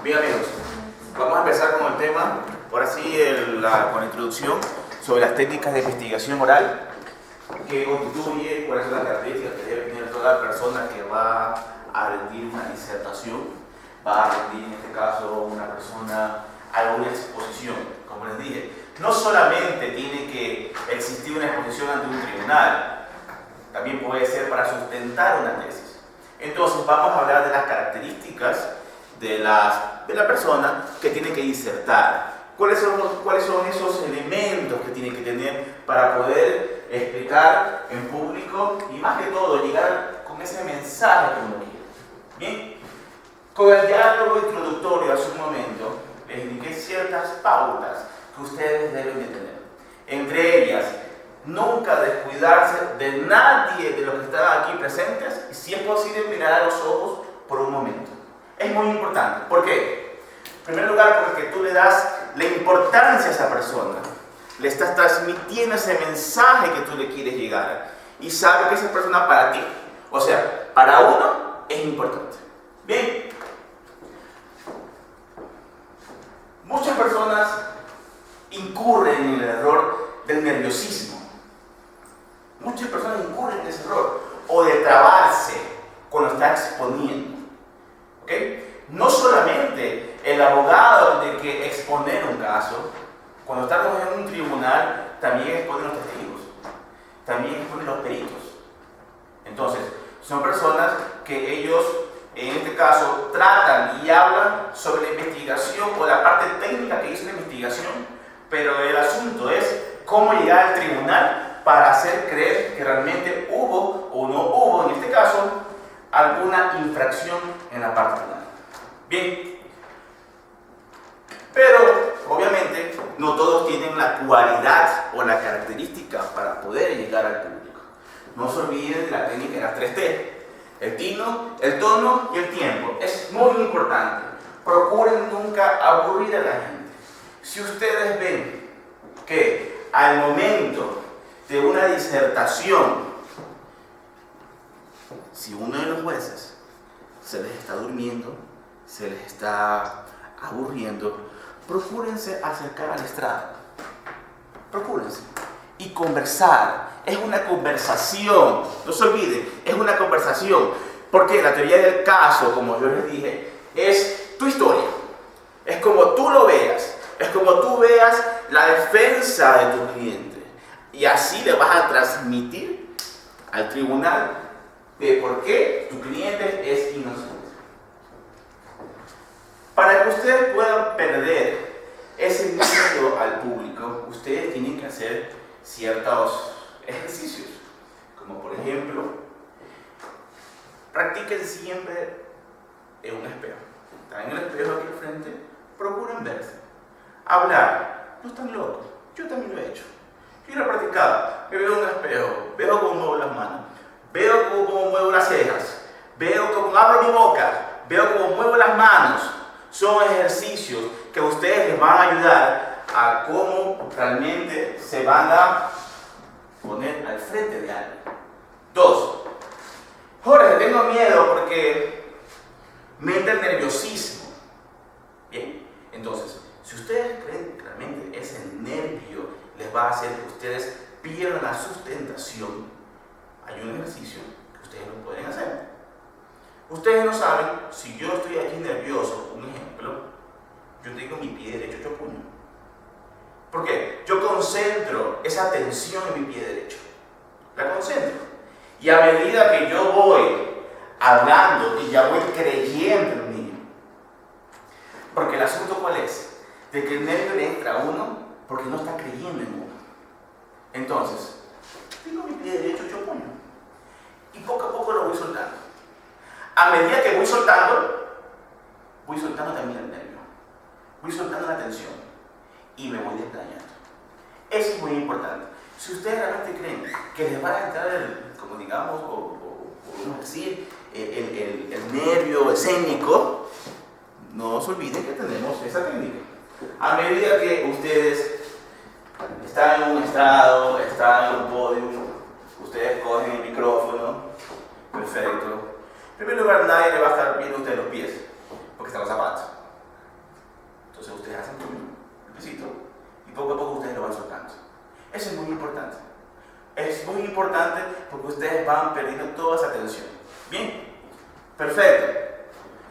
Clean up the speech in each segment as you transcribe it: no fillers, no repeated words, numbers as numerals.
Bien amigos, vamos a empezar con el tema, ahora sí con la introducción sobre las técnicas de investigación oral, que constituye cuáles son las características que debe tener toda persona que va a rendir una disertación, va a rendir en este caso una persona alguna exposición. Como les dije, no solamente tiene que existir una exposición ante un tribunal, también puede ser para sustentar una tesis. Entonces vamos a hablar de las características de la persona que tiene que disertar. ¿Cuáles son esos elementos que tiene que tener para poder explicar en público y más que todo llegar con ese mensaje que uno quiere? Bien, con el diálogo introductorio hace un momento les indiqué ciertas pautas que ustedes deben de tener. Entre ellas, nunca descuidarse de nadie de los que están aquí presentes y si es posible mirar a los ojos por un momento. Es muy importante. ¿Por qué? En primer lugar, porque tú le das la importancia a esa persona. Le estás transmitiendo ese mensaje que tú le quieres llegar. Y sabe que esa persona para ti, o sea, para uno, es importante. Bien. Muchas personas incurren en el error del nerviosismo. Muchas personas incurren en ese error. O de trabarse cuando está exponiendo. ¿Okay? No solamente el abogado tiene que exponer un caso, cuando estamos en un tribunal también exponen los testigos, también exponen los peritos. Entonces, son personas que ellos, en este caso, tratan y hablan sobre la investigación o la parte técnica que hizo la investigación, pero el asunto es cómo llegar al tribunal para hacer creer que realmente hubo o no hubo, en este caso, alguna infracción en la parte penal. Bien, pero obviamente no todos tienen la cualidad o la característica para poder llegar al público. No se olviden de la técnica de las 3T: el tino, el tono y el tiempo. Es muy importante. Procuren nunca aburrir a la gente. Si ustedes ven que al momento de una disertación, si uno de los jueces se les está durmiendo, se les está aburriendo, procúrense acercar al estrado. Procúrense. Y conversar. Es una conversación. No se olviden, es una conversación. Porque la teoría del caso, como yo les dije, es tu historia. Es como tú lo veas. Es como tú veas la defensa de tu cliente. Y así le vas a transmitir al tribunal de por qué tu cliente es inocente. Para que ustedes puedan perder ese miedo al público, ustedes tienen que hacer ciertos ejercicios. Como por ejemplo, practiquen siempre en un espejo. Están en el espejo aquí al frente, procuren verse. Hablar. No están locos. Yo también lo he hecho. Yo lo he practicado. Me veo en un espejo, veo cómo muevo las manos, veo cómo muevo las cejas, veo cómo abro mi boca, veo cómo muevo las manos. Son ejercicios que ustedes les van a ayudar a cómo realmente se van a poner al frente de algo. 2. Jorge, tengo miedo porque me entra el nerviosismo. Bien, entonces, si ustedes creen que realmente ese nervio les va a hacer que ustedes pierdan la sustentación, hay un ejercicio que ustedes lo pueden hacer. Ustedes no saben, si yo estoy aquí nervioso, un ejemplo, yo tengo mi pie derecho hecho puño. ¿Por qué? Yo concentro esa tensión en mi pie derecho. La concentro. Y a medida que yo voy hablando y ya voy creyendo en mí. Porque el asunto ¿cuál es? De que el nervio le entra a uno porque no está creyendo en uno. Entonces, tengo mi pie derecho hecho puño. Y poco a poco lo voy soltando. A medida que voy soltando también el nervio. Voy soltando la tensión y me voy desplayando. Eso es muy importante. Si ustedes realmente creen que les va a entrar como digamos, o podemos decir, el nervio escénico, no se olviden que tenemos esa técnica. A medida que ustedes están en un estrado, están en un podio, ustedes cogen el micrófono, perfecto. En primer lugar, nadie le va a estar viendo a usted los pies, porque están los zapatos.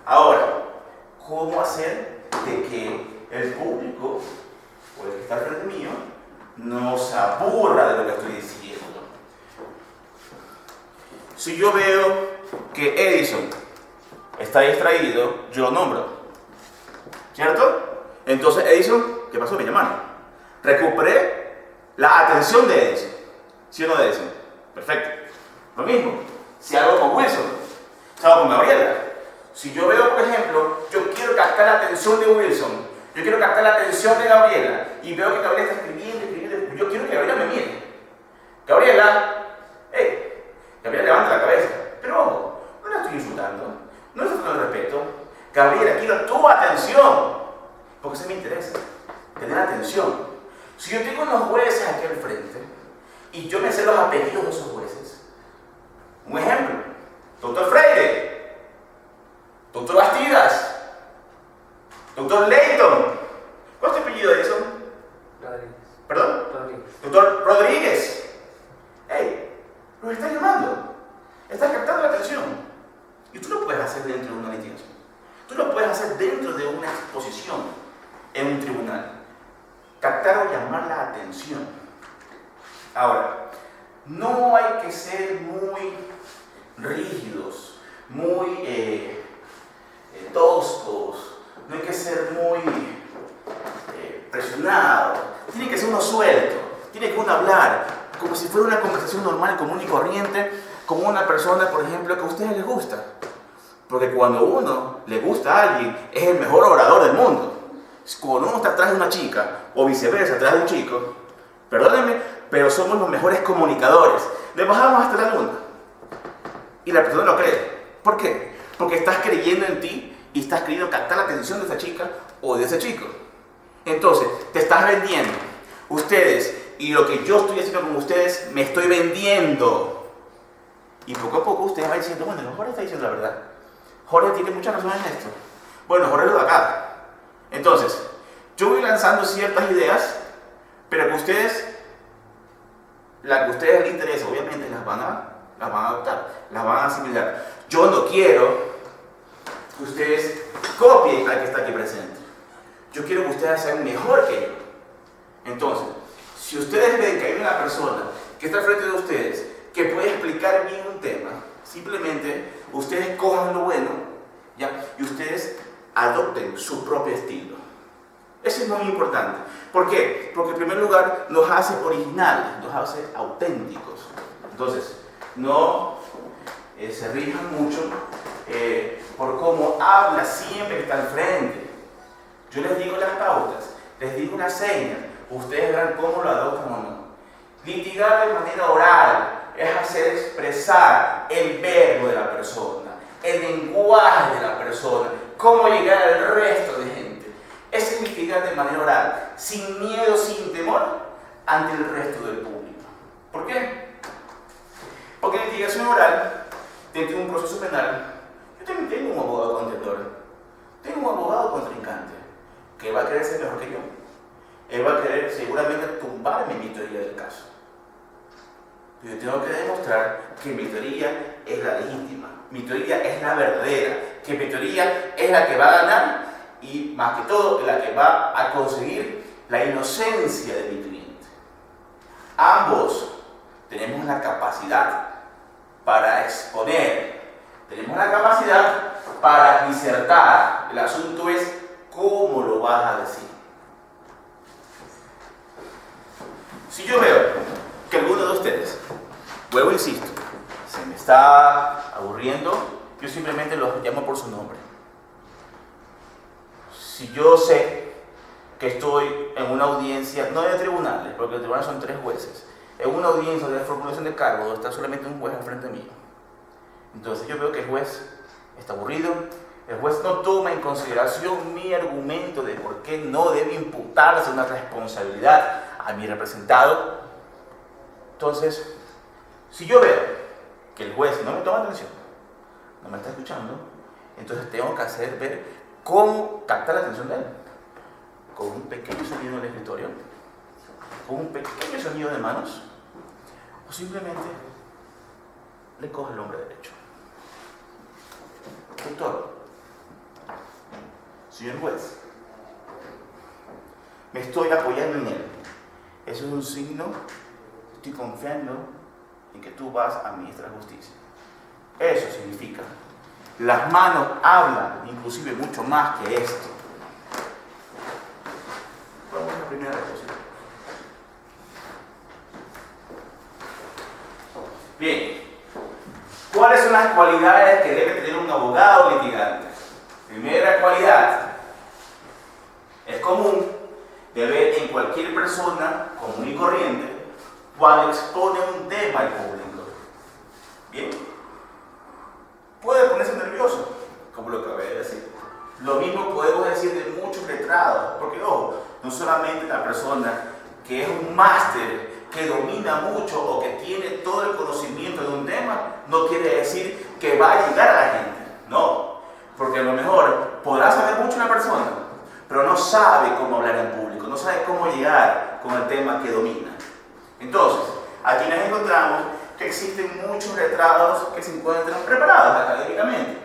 Ahora, ¿cómo hacer de que el público, o el que está frente mío, no se aburra de lo que estoy diciendo? Si yo veo que Edison está distraído, yo lo nombro, ¿cierto? Entonces Edison, ¿qué pasó? Me llamaron. Recuperé la atención de Edison. ¿Sí o no de Edison? Perfecto. Lo mismo, si hago con Wilson, si hago con Gabriela. Si yo veo, por ejemplo, yo quiero captar la atención de Wilson, yo quiero captar la atención de Gabriela, y veo que Gabriela está escribiendo, yo quiero que Gabriela me mire. Gabriela, Gabriela levanta la cabeza, pero ojo, no la estoy insultando, no le estoy faltando el respeto. Gabriela, quiero tu atención, porque eso me interesa, tener atención. Si yo tengo unos jueces aquí al frente, y yo me sé los apellidos de esos jueces, un ejemplo, doctor Freire, doctor Bastidas, doctor Leighton, ¿cuál es tu apellido de eso? Rodríguez. ¿Perdón? Rodríguez. Doctor Rodríguez. Los estás llamando, estás captando la atención. Y tú lo puedes hacer dentro de una litigación. Tú lo puedes hacer dentro de una exposición en un tribunal. Captar o llamar la atención. Ahora, no hay que ser muy rígidos, muy toscos, no hay que ser muy presionados. Tiene que ser uno suelto, tiene que uno hablar como si fuera una conversación normal, común y corriente, como una persona, por ejemplo, que a ustedes les gusta. Porque cuando uno le gusta a alguien, es el mejor orador del mundo. Cuando uno está atrás de una chica, o viceversa, atrás de un chico, perdónenme, pero somos los mejores comunicadores. Le bajamos hasta la luna. Y la persona lo cree. ¿Por qué? Porque estás creyendo en ti y estás queriendo captar la atención de esa chica o de ese chico. Entonces, te estás vendiendo. Ustedes, y lo que yo estoy haciendo con ustedes, me estoy vendiendo. Y poco a poco ustedes van diciendo, bueno, Jorge está diciendo la verdad. Jorge tiene mucha razón en esto. Bueno, Jorge lo da acá. Entonces, yo voy lanzando ciertas ideas, pero que ustedes, la que a ustedes les interesa, obviamente las van a adoptar, las van a asimilar. Yo no quiero que ustedes copien al que está aquí presente. Yo quiero que ustedes sean mejor que yo. Entonces, si ustedes ven que hay una persona que está frente de ustedes que puede explicar bien un tema, simplemente ustedes cojan lo bueno, ¿ya? Y ustedes adopten su propio estilo. Eso es muy importante. ¿Por qué? Porque en primer lugar nos hace originales, nos hace auténticos. Entonces, no se rijan mucho por cómo habla siempre que está al frente. Yo les digo las pautas, les digo las señas, ustedes verán cómo lo adoptan o no. Litigar de manera oral es hacer expresar el verbo de la persona, el lenguaje de la persona, cómo llegar al resto de gente. Es litigar de manera oral, sin miedo, sin temor, ante el resto del público. ¿Por qué? Porque en litigación oral, dentro de un proceso penal, yo también tengo un abogado contendor, tengo un abogado contrincante, que va a querer ser mejor que yo. Él va a querer seguramente tumbarme mi teoría del caso. Pero yo tengo que demostrar que mi teoría es la legítima, mi teoría es la verdadera, que mi teoría es la que va a ganar y más que todo la que va a conseguir la inocencia de mi cliente. Ambos tenemos la capacidad para exponer, tenemos la capacidad para disertar. El asunto es cómo lo vas a decir. Si yo veo que alguno de ustedes, vuelvo e insisto, se me está aburriendo, yo simplemente los llamo por su nombre. Si yo sé que estoy en una audiencia, no de tribunales, porque los tribunales son 3 jueces, en una audiencia de formulación de cargo donde está solamente un juez al frente mío, entonces yo veo que el juez está aburrido, el juez no toma en consideración mi argumento de por qué no debe imputarse una responsabilidad a mi representado. Entonces, si yo veo que el juez no me toma atención, no me está escuchando, entonces tengo que hacer ver cómo captar la atención de él. Con un pequeño sonido en el escritorio, con un pequeño sonido de manos, o simplemente le coge el hombro derecho. Doctor, señor juez, me estoy apoyando en él. Eso es un signo, estoy confiando en que tú vas a administrar justicia. Eso significa, las manos hablan inclusive mucho más que esto. Vamos a la primera cosa. Bien, ¿cuáles son las cualidades que debe tener un abogado litigante? Primera cualidad, es común de ver en cualquier persona común y corriente cuando expone un tema al público. Bien, puede ponerse nervioso, como lo acabé de decir. Lo mismo podemos decir de muchos letrados, porque ojo, no solamente la persona que es un máster, que domina mucho o que tiene todo el conocimiento de un tema, no quiere decir que va a llegar a la gente. No, porque a lo mejor podrá saber mucho una persona, pero no sabe cómo hablar en público, no sabe cómo llegar con el tema que domina. Entonces, aquí nos encontramos que existen muchos letrados que se encuentran preparados académicamente.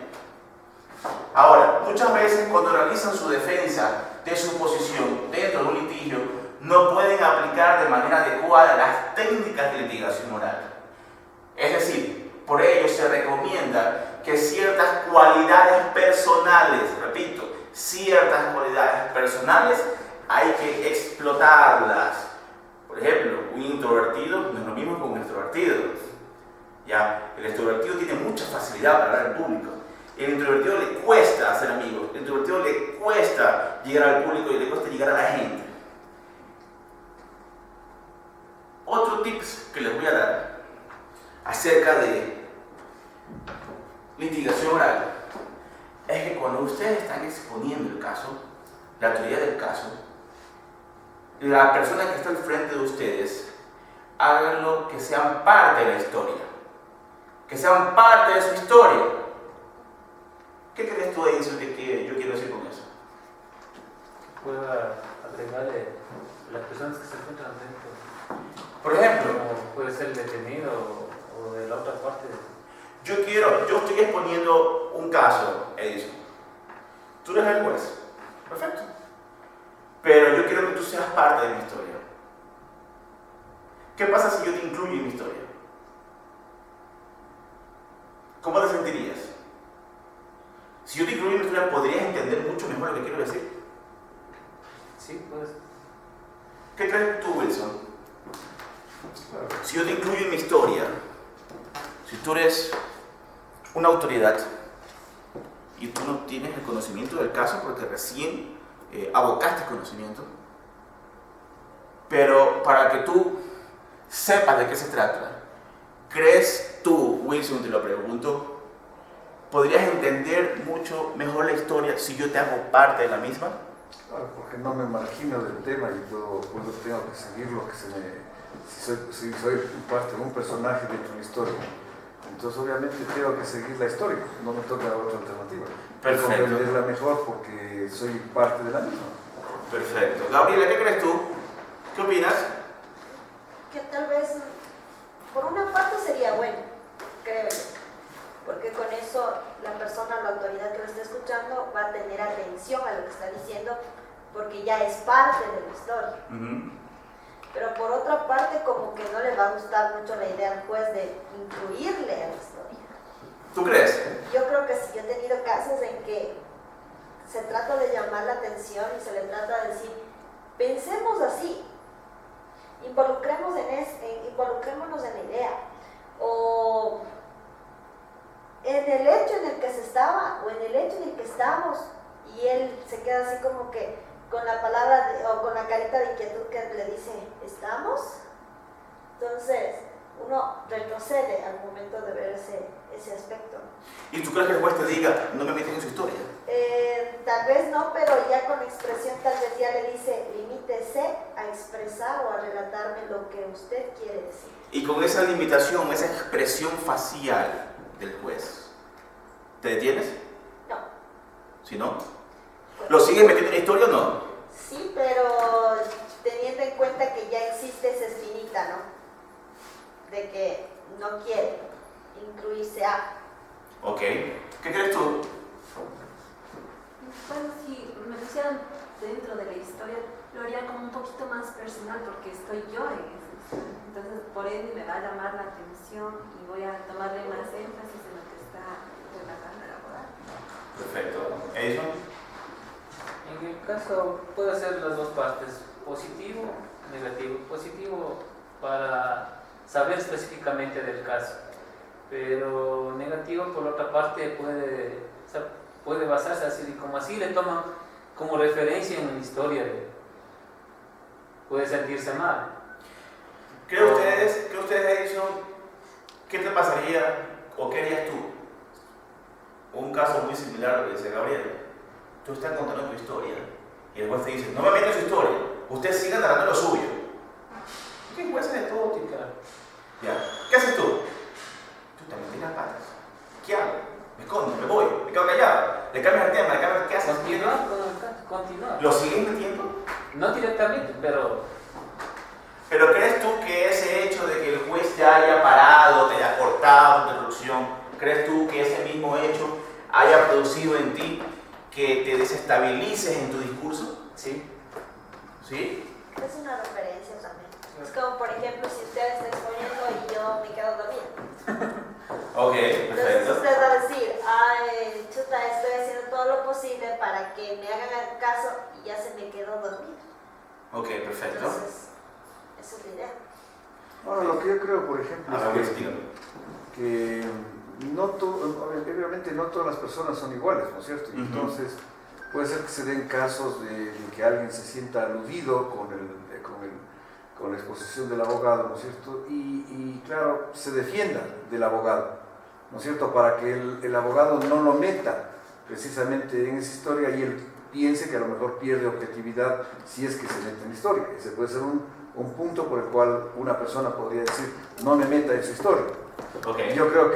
Ahora, muchas veces cuando realizan su defensa de su posición dentro de un litigio, no pueden aplicar de manera adecuada las técnicas de litigación oral. Es decir, por ello se recomienda que ciertas cualidades personales, repito, ciertas cualidades personales hay que explotarlas. Por ejemplo, un introvertido no es lo mismo que un extrovertido. ¿Ya? El extrovertido tiene mucha facilidad para hablar en público. El introvertido le cuesta hacer amigos, el introvertido le cuesta llegar al público y le cuesta llegar a la gente. Otro tips que les voy a dar acerca de litigación oral es que cuando ustedes están exponiendo el caso, la autoridad del caso, la persona que está al frente de ustedes, háganlo que sean parte de la historia, que sean parte de su historia. ¿Qué crees tú, Edison, que yo quiero decir con eso? Pueda agregarle las personas que se encuentran dentro. Por ejemplo, como puede ser el detenido o de la otra parte. Yo estoy exponiendo un caso, Edison. Tú eres el juez. Perfecto. Pero yo quiero que tú seas parte de mi historia. ¿Qué pasa si yo te incluyo en mi historia? ¿Cómo te sentirías? Si yo te incluyo en mi historia, ¿podrías entender mucho mejor lo que quiero decir? Sí, pues. ¿Qué crees tú, Wilson? Si yo te incluyo en mi historia, si tú eres una autoridad y tú no tienes el conocimiento del caso porque recién abocaste conocimiento, pero para que tú sepas de qué se trata, ¿crees tú, Wilson, te lo pregunto, podrías entender mucho mejor la historia si yo te hago parte de la misma? Claro, porque no me margino del tema y puedo tengo que seguir lo que se me... Si soy parte de un personaje dentro de una historia, entonces obviamente tengo que seguir la historia, no me toca otra alternativa. Perfecto. Comprenderla mejor porque soy parte de la misma. Perfecto. Gabriela, ¿qué crees tú? ¿Qué opinas? Que tal vez, por una parte sería bueno, creo yo, porque con eso la persona, la autoridad que lo está escuchando va a tener atención a lo que está diciendo porque ya es parte de la historia. Pero por otra parte, como que no le va a gustar mucho la idea al juez de incluirle a la historia. ¿Tú crees? Yo creo que sí, yo he tenido casos en que se trata de llamar la atención y se le trata de decir, pensemos así, involucrémonos en la idea, o en el hecho en el que se estaba, o en el hecho en el que estamos, y él se queda así como que con la palabra o con la carita de inquietud que le dice, ¿estamos? Entonces, uno retrocede al momento de ver ese aspecto. ¿Y tú crees que el juez te diga, no me metes en su historia? Tal vez no, pero ya con expresión tal vez ya le dice, limítese a expresar o a relatarme lo que usted quiere decir. Y con esa limitación, esa expresión facial del juez, ¿te detienes? No. ¿Si no? ¿Lo sigues metiendo en la historia o no? Sí, pero teniendo en cuenta que ya existe esa espinita, ¿no? De que no quiere incluirse a... Ok. ¿Qué crees tú? Bueno, sí, pusieran dentro de la historia, lo haría como un poquito más personal porque estoy yo en esa historia. Entonces, por ende, me va a llamar la atención y voy a tomarle más énfasis en lo que está relatando el abogado. Perfecto. ¿Edison? En el caso puede ser las dos partes, positivo, negativo. Positivo para saber específicamente del caso, pero negativo por otra parte puede basarse así, y como así le toman como referencia en una historia, puede sentirse mal. ¿Creen ustedes, Edison, qué te pasaría o qué harías tú? Un caso muy similar a lo que dice Gabriel. Tú estás contando tu historia y el juez te dice, no me metas en su historia, usted siga narrando lo suyo. ¿Qué jueces de todo tipo? ¿Ya? ¿Qué haces tú? Tú también tienes patas. ¿Qué hago? Me escondo, me voy, me quedo callado, le cambias el tema, ¿qué haces? Continuar con el caso, continuar. ¿Lo sigues metiendo? No directamente, pero Pero ¿crees tú que ese hecho de que el juez te haya parado, te haya cortado tu introducción, crees tú que ese mismo hecho haya producido en ti que te desestabilices en tu discurso? sí. ¿Sí? Es una referencia también. Es como, por ejemplo, si usted está exponiendo y yo me quedo dormida. Ok, Entonces perfecto. usted va a decir, ay, chuta, estoy haciendo todo lo posible para que me hagan caso y ya se me quedó dormida. Ok, perfecto. Entonces, esa es la idea. Ahora, lo que yo creo, por ejemplo, A ver, es dígame. que obviamente no todas las personas son iguales, ¿no es cierto? Y entonces puede ser que se den casos de que alguien se sienta aludido con la exposición del abogado, ¿no es cierto? Y claro, se defienda del abogado, ¿no es cierto? Para que el abogado no lo meta precisamente en esa historia y él piense que a lo mejor pierde objetividad si es que se mete en la historia. Ese puede ser un punto por el cual una persona podría decir, no me meta en su historia. Okay. Yo creo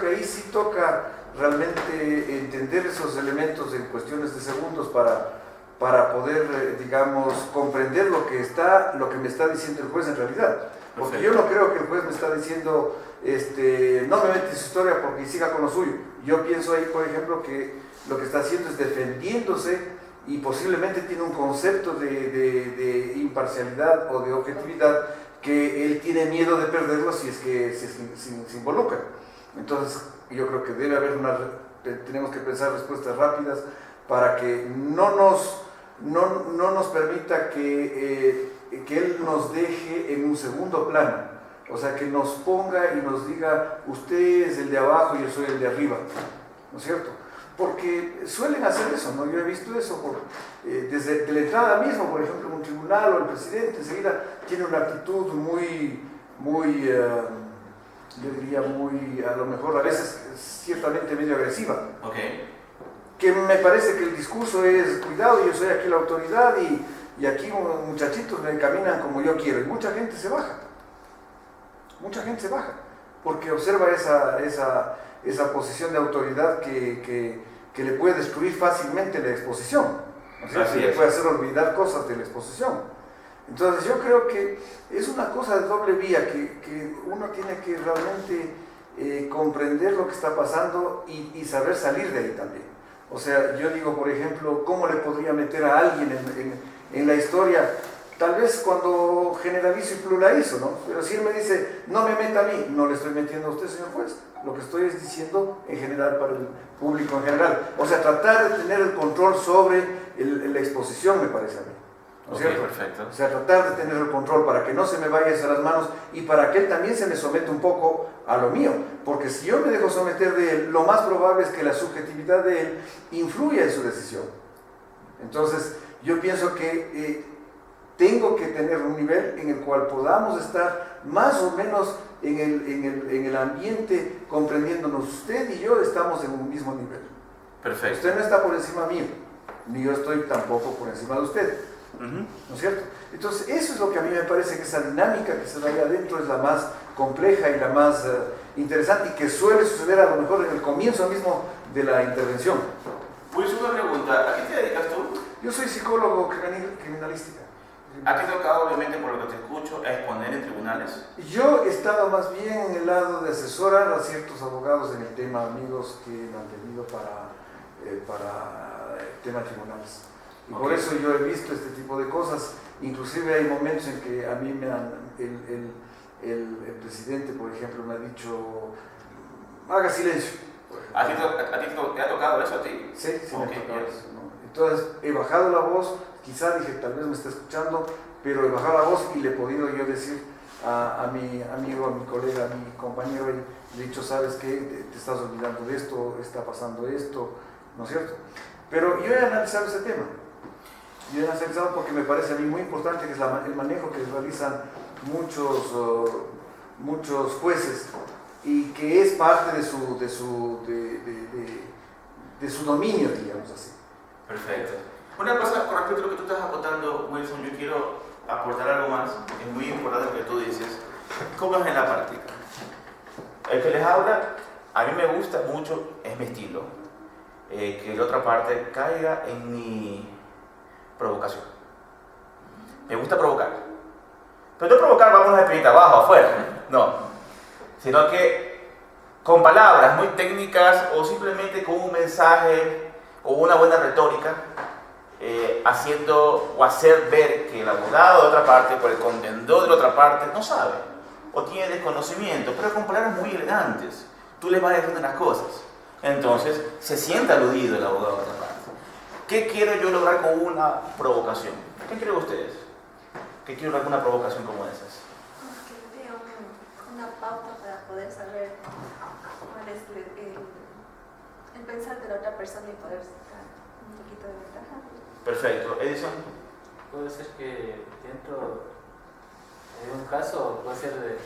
que ahí sí toca realmente entender esos elementos en cuestiones de segundos para poder, digamos, comprender lo que me está diciendo el juez en realidad. Porque Perfecto. yo no creo que el juez me está diciendo, no me metes en su historia porque siga con lo suyo. Yo pienso ahí, por ejemplo, que lo que está haciendo es defendiéndose y posiblemente tiene un concepto de imparcialidad o de objetividad que él tiene miedo de perderlo si es que se involucra. Entonces, yo creo que debe haber tenemos que pensar respuestas rápidas para que no nos permita que él nos deje en un segundo plano. O sea, que nos ponga y nos diga, usted es el de abajo y yo soy el de arriba. ¿No es cierto? Porque suelen hacer eso, ¿no? Yo he visto eso desde la entrada mismo, por ejemplo, en un tribunal o el presidente enseguida tiene una actitud muy, yo diría muy, a lo mejor a veces ciertamente medio agresiva. Okay. Que me parece que el discurso es, cuidado, yo soy aquí la autoridad y aquí muchachitos me caminan como yo quiero. Y mucha gente se baja, porque observa esa posición de autoridad que le puede destruir fácilmente la exposición, ¿no es cierto? Y le puede hacer olvidar cosas de la exposición. Entonces yo creo que es una cosa de doble vía, que uno tiene que realmente comprender lo que está pasando y saber salir de ahí también. O sea, yo digo, por ejemplo, ¿cómo le podría meter a alguien en la historia? Tal vez cuando generalizo y pluralizo, ¿no? Pero si él me dice, no me meta a mí, no le estoy metiendo a usted, señor juez. Lo que estoy es diciendo en general para el público en general. O sea, tratar de tener el control sobre la exposición, me parece a mí. ¿No es cierto? Perfecto. O sea, tratar de tener el control para que no se me vaya eso a las manos y para que él también se me someta un poco a lo mío. Porque si yo me dejo someter de él, lo más probable es que la subjetividad de él influya en su decisión. Entonces, yo pienso que tengo que tener un nivel en el cual podamos estar más o menos en el ambiente comprendiéndonos. Usted y yo estamos en un mismo nivel. Perfecto. Usted no está por encima mío, ni yo estoy tampoco por encima de usted. ¿No es cierto? Entonces, eso es lo que a mí me parece que esa dinámica que se da ahí adentro es la más compleja y la más interesante y que suele suceder a lo mejor en el comienzo mismo de la intervención. Pues una pregunta, ¿a qué te dedicas tú? Yo soy psicólogo criminalística. ¿A qué te ha tocado, obviamente, por lo que te escucho, a exponer en tribunales? Yo he estado más bien en el lado de asesorar a ciertos abogados en el tema, amigos que me han tenido para tema de tribunales. Y Ok. por eso yo he visto este tipo de cosas. Inclusive hay momentos en que a mí el presidente, por ejemplo, me ha dicho, haga silencio. ¿A ti te ha tocado eso a ti? Sí, sí me Ok, ha tocado yes. eso, ¿no? Entonces he bajado la voz, quizá dije, tal vez me está escuchando, pero he bajado la voz y le he podido yo decir a mi amigo, a mi colega, a mi compañero, y le he dicho, ¿sabes qué? Te estás olvidando de esto, está pasando esto, ¿no es cierto? Pero yo he analizado ese tema. Yo he analizado porque me parece a mí muy importante, que es el manejo que realizan muchos jueces, y que es parte de su dominio, digamos así. Perfecto. Una cosa con respecto a lo que tú estás acotando, Wilson, yo quiero aportar algo más. Es muy importante lo que tú dices. ¿Cómo es en la práctica? El que les habla, a mí me gusta mucho, es mi estilo, que la otra parte caiga en mi provocación. Me gusta provocar. Pero no provocar, vamos a espinita abajo, afuera. No. Sino que con palabras muy técnicas o simplemente con un mensaje o una buena retórica, haciendo o hacer ver que el abogado de otra parte o el contendor de la otra parte no sabe o tiene desconocimiento, pero con palabras muy elegantes. Tú le vas diciendo las cosas. Entonces se siente aludido el abogado de otra parte. ¿Qué quiero yo lograr con una provocación? ¿Qué creen ustedes? ¿Qué quiero lograr con una provocación como esas? Que dé una pauta para poder saber cuál es el pensar de la otra persona y poder sacar un poquito de ventaja. Perfecto. Edison. Puede ser que dentro de un caso puede ser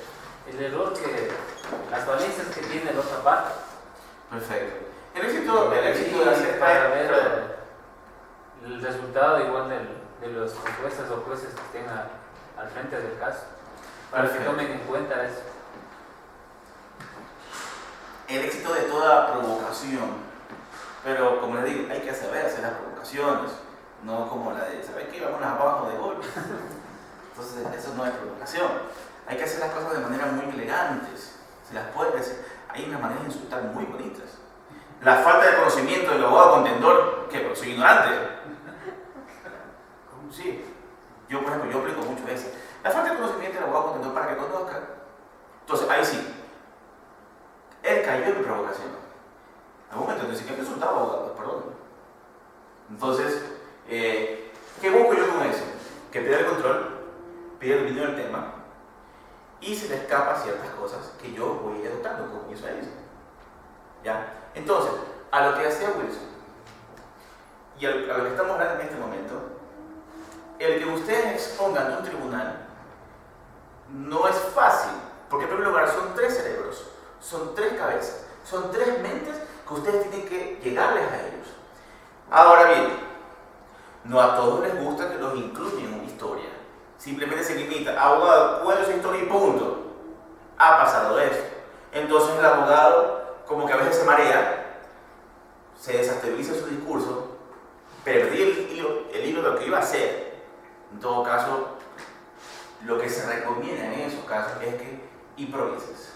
el error las falencias que tiene la otra parte. Perfecto. El éxito de hacer para ver el resultado igual de los jueces o jueces que estén al frente del caso, para que tomen en cuenta eso. El éxito de toda provocación, pero como les digo, hay que saber hacer las provocaciones, no como la de, ¿sabes qué? Vamos abajo de golpe. Entonces, eso no es provocación. Hay que hacer las cosas de manera muy elegantes. Se las puede decir. Hay unas maneras de insultar muy bonitas. La falta de conocimiento del abogado contendor, que soy ignorante. Sí. Yo, por ejemplo, yo aplico mucho eso. La falta de conocimiento del abogado contendor para que conozca. Entonces, ahí sí. Él cayó en mi provocación. En algún momento dice que me insultaba abogado, perdón. Entonces, ¿qué busco yo con eso? Que pierda el control, pierda el dominio del tema y se le escapa ciertas cosas que yo voy adoptando, como hizo Edison. ¿Ya? Entonces, a lo que hacía Wilson y a lo que estamos hablando en este momento, el que ustedes expongan en un tribunal no es fácil, porque en primer lugar son 3 cerebros, son 3 cabezas, son 3 mentes que ustedes tienen que llegarles a ellos. Ahora bien, no a todos les gusta que los incluyan en una historia. Simplemente se limita, abogado, cuenta esa historia y punto. Ha pasado esto. Entonces el abogado, como que a veces se marea, se desestabiliza su discurso, perdí el hilo de lo que iba a hacer. En todo caso, lo que se recomienda en esos casos es que improvises.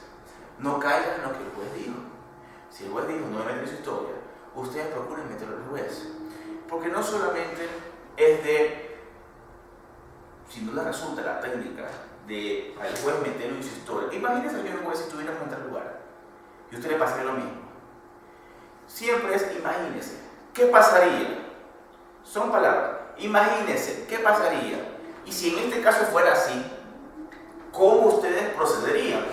No caigas en lo que el juez dijo. Si el juez dijo no me meten en su historia, ustedes procuren meterlo al juez. Porque no solamente es de, sin duda resulta la técnica de al juez meterlo en su historia. Imagínense que el juez estuviera en tal lugar y a usted le pasaría lo mismo. Siempre es imagínese, ¿qué pasaría? Son palabras. Imagínese, ¿qué pasaría? Y si en este caso fuera así, ¿cómo ustedes procederían?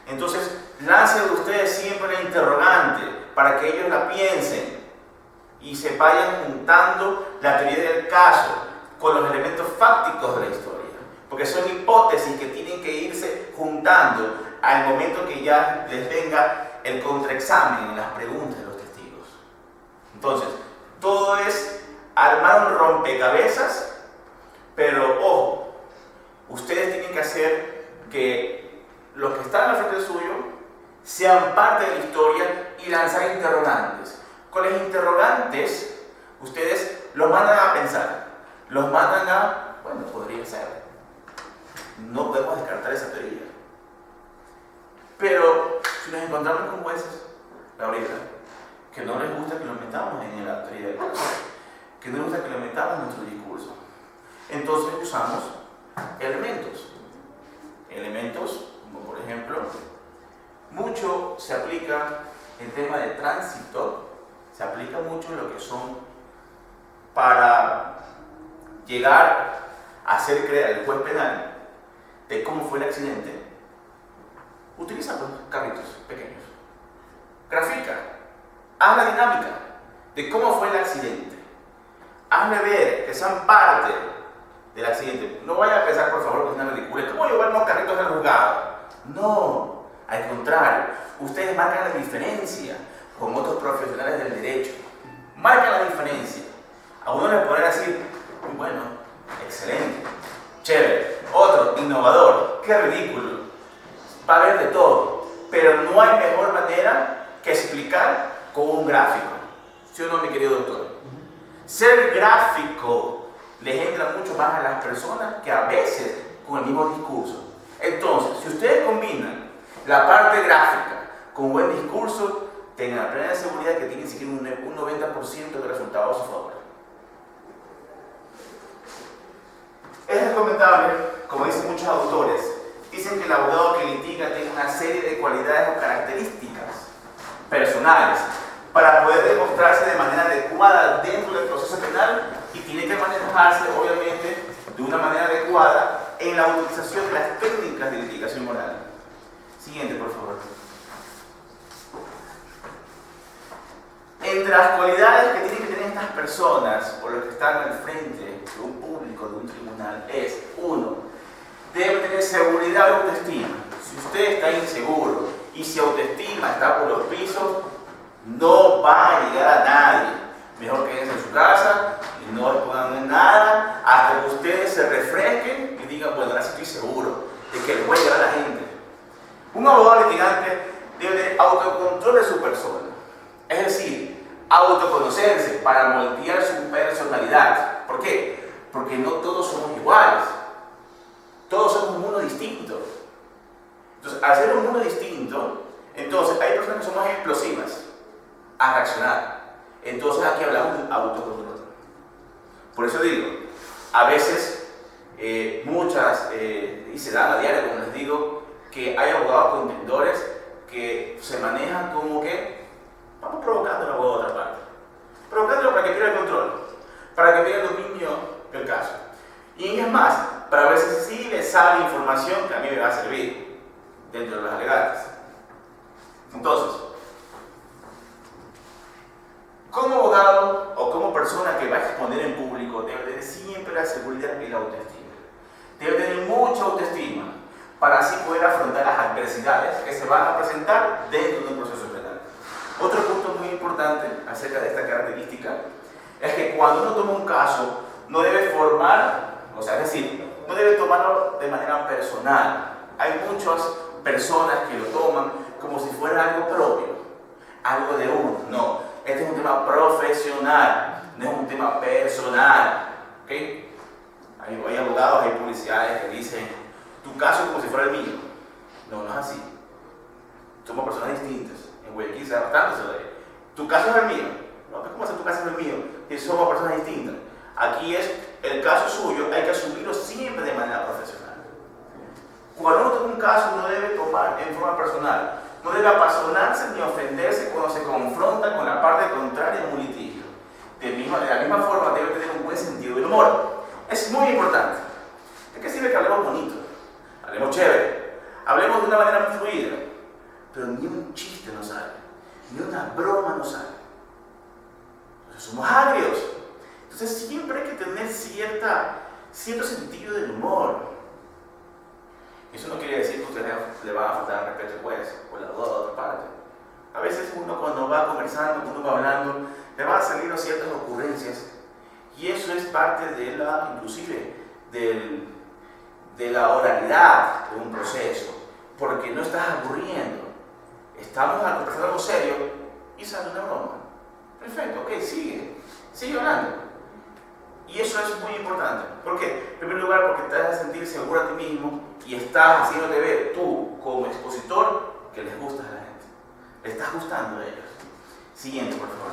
Entonces, lancen ustedes siempre la interrogante para que ellos la piensen y se vayan juntando la teoría del caso con los elementos fácticos de la historia. Porque son hipótesis que tienen que irse juntando al momento que ya les venga el contraexamen en las preguntas de los testigos. Entonces, todo es armar un rompecabezas, pero ojo, ustedes tienen que hacer que los que están al frente suyo sean parte de la historia y lanzar interrogantes. Con los interrogantes, ustedes los mandan a pensar, los mandan a, bueno, podría ser. No podemos descartar esa teoría. Pero si nos encontramos con jueces, Gabriela, que no les gusta que nos metamos en la teoría del caso, que no nos gusta que le metamos nuestro discurso. Entonces usamos elementos. Elementos, como por ejemplo, mucho se aplica el tema de tránsito, se aplica mucho lo que son para llegar a hacer creer al juez penal de cómo fue el accidente. Utiliza los carritos pequeños. Grafica, haz la dinámica de cómo fue el accidente. Hazle ver que sean parte del accidente. No vaya a pensar, por favor, que es una ridícula. ¿Cómo llevar unos carritos al juzgado? No, al contrario. Ustedes marcan la diferencia con otros profesionales del derecho. Marcan la diferencia. A uno le podrá decir, muy bueno, excelente, chévere. Otro, innovador, qué ridículo. Va a haber de todo. Pero no hay mejor manera que explicar con un gráfico. ¿Sí o no, mi querido doctor? Ser gráfico les entra mucho más a las personas que a veces con el mismo discurso. Entonces, si ustedes combinan la parte gráfica con un buen discurso, tengan la plena seguridad que tienen siquiera un 90% de resultados a su favor. Es recomendable, como dicen muchos autores, dicen que el abogado que litiga tiene una serie de cualidades o características personales para poder demostrarse de manera adecuada dentro del proceso penal y tiene que manejarse, obviamente, de una manera adecuada en la utilización de las técnicas de litigación moral. Siguiente, por favor. Entre las cualidades que tienen que tener estas personas o los que están al frente de un público, de un tribunal, es: 1. Debe tener seguridad y autoestima. Si usted está inseguro y si autoestima está por los pisos, no va a llegar a nadie. Mejor quédense en su casa y no respondan en nada hasta que ustedes se refresquen y digan, bueno, ahora sí estoy seguro de que le voy a llegar a la gente. Un abogado litigante debe tener autocontrol de su persona. Es decir, autoconocerse para moldear su personalidad. ¿Por qué? Porque no todos somos iguales. Todos somos un mundo distinto. Entonces, al ser un mundo distinto, entonces hay personas que son más explosivas a reaccionar. Entonces aquí hablamos de autocontrol. Por eso digo, a veces muchas, y se dan a diario, como les digo, que hay abogados contendores que se manejan como que vamos provocando al abogado de otra parte. Provocándolo para que pierda el control, para que pierda el dominio del caso. Y es más, para ver si sí le sale información que a mí me va a servir dentro de los alegatos. Entonces, como abogado o como persona que va a exponer en público, debe tener siempre la seguridad y la autoestima. Debe tener mucha autoestima para así poder afrontar las adversidades que se van a presentar dentro de un proceso penal. Otro punto muy importante acerca de esta característica es que cuando uno toma un caso, no debe formar, o sea, es decir, no debe tomarlo de manera personal. Hay muchas personas que lo toman como si fuera algo propio, algo de uno. No, este es un tema profesional, no es un tema personal. ¿Okay? Hay abogados, hay publicidades que dicen, tu caso es como si fuera el mío. No, no es así. Somos personas distintas. En Guayaquil se da bastante eso de tu caso es el mío. No, ¿cómo hacer tu caso es el mío? Y somos personas distintas. Aquí es el caso suyo, hay que asumirlo siempre de manera profesional. Cuando uno toma un caso, no debe tomar en forma personal. No debe apasionarse ni ofenderse cuando se confronta con la parte contraria en un litigio. De la misma forma, debe tener un buen sentido del humor. Es muy importante. ¿De qué sirve que hablemos bonito? Hablemos chévere. Hablemos de una manera muy fluida. Pero ni un chiste nos sale. Ni una broma nos sale. Entonces somos agrios. Entonces siempre hay que tener cierto sentido del humor. Eso no quiere decir que ustedes le van a faltar respeto al juez o la duda de otra parte. A veces uno cuando va conversando, cuando va hablando, le van a salir ciertas ocurrencias y eso es parte de la, inclusive, de la oralidad de un proceso, porque no estás aburriendo. Estamos a conversar algo serio y sale una broma. Perfecto, ok, sigue hablando. Y eso es muy importante. ¿Por qué? En primer lugar, porque te vas a sentir seguro a ti mismo y estás haciéndote ver tú, como expositor, que les gusta a la gente. Le estás gustando a ellos. Siguiente, por favor.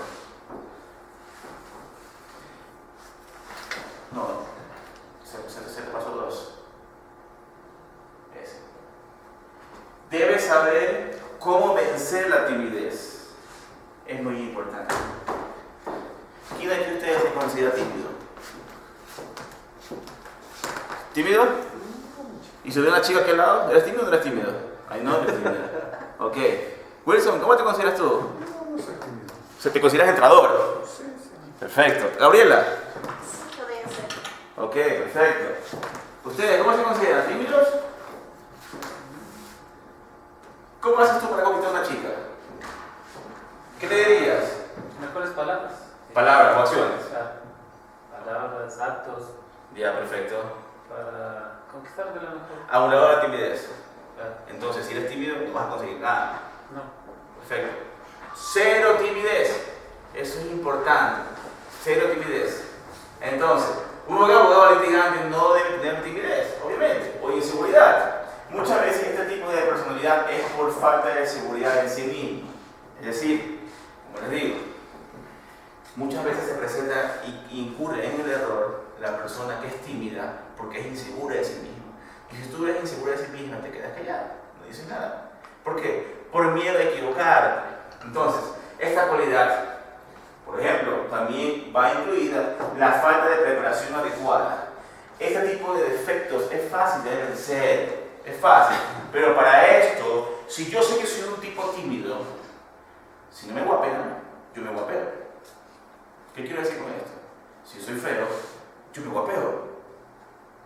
saber cómo vencer la timidez. Es muy importante. ¿Quién de aquí de ustedes se considera tímido? ¿Tímido? ¿Y se ve una chica aquí al lado? ¿Eres tímido o no eres tímido? Ay, no, eres tímido. Ok. Wilson, ¿cómo te consideras tú? No soy tímido. O sea, ¿te consideras entrador? Sí, sí. Perfecto. Gabriela. Sí, podría ser. Ok, perfecto. ¿Ustedes cómo se consideran? ¿Tímidos? ¿Cómo haces tú para conquistar a una chica? ¿Qué le dirías? Mejores palabras. Palabras o acciones. Palabras, actos, Ya, perfecto. para conquistar de la mejor. A un lado de la timidez. Claro. Entonces, si eres tímido, no vas a conseguir nada. No. Perfecto. Cero timidez. Eso es importante. Cero timidez. Entonces, un abogado litigante no debe tener timidez, obviamente, o inseguridad. Muchas veces este tipo de personalidad es por falta de seguridad en sí mismo. Es decir, como les digo, muchas veces se presenta y incurre en el error la persona que es tímida porque es insegura de sí misma. Y si tú eres insegura de sí misma, te quedas callado, no dices nada. ¿Por qué? Por miedo a equivocarte. Entonces, esta cualidad, por ejemplo, también va incluida la falta de preparación adecuada. Este tipo de defectos es fácil de vencer, es fácil. Pero para esto, si yo sé que soy un tipo tímido, si no me guapeo, yo me guapeo. ¿Qué quiero decir con esto? Si soy feo, yo me guapeo.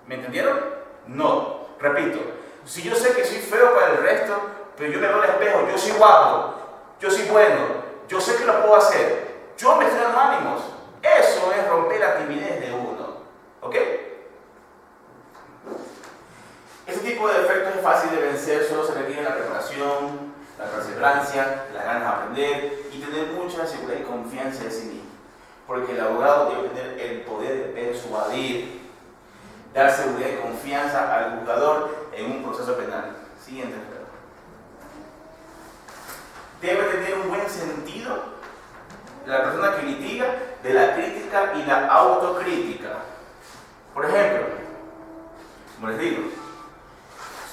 ¿Me entendieron? No. Repito, si yo sé que soy feo para el resto, pero yo me veo al espejo, yo soy guapo, yo soy bueno, yo sé que lo puedo hacer, yo me estoy dando ánimos. Eso es romper la timidez de uno. ¿Ok? Este tipo de defectos es fácil de vencer, solo se requiere la preparación, la perseverancia, las ganas de aprender y tener mucha seguridad y confianza en sí mismo. Porque el abogado debe tener el poder de persuadir, dar seguridad y confianza al juzgador en un proceso penal. Siguiente. Debe tener un buen sentido la persona que litiga de la crítica y la autocrítica. Por ejemplo, como les digo,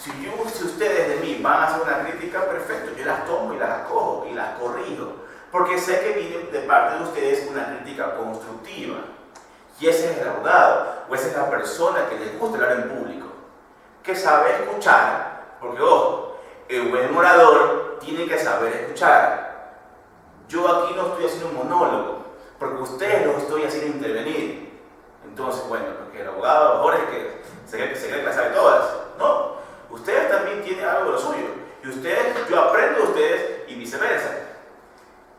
si ustedes de mí van a hacer una crítica, perfecto, yo las tomo y las acojo y las corrijo, porque sé que viene de parte de ustedes una crítica constructiva. Y ese es el abogado, o esa es la persona que les gusta hablar en público, que sabe escuchar, porque ojo, el buen orador tiene que saber escuchar. Yo aquí no estoy haciendo un monólogo, porque ustedes los estoy haciendo intervenir. Entonces, bueno, porque el abogado a lo mejor es que se cree que la sabe todas. No, ustedes también tienen algo de lo suyo. Y ustedes, yo aprendo de ustedes y viceversa.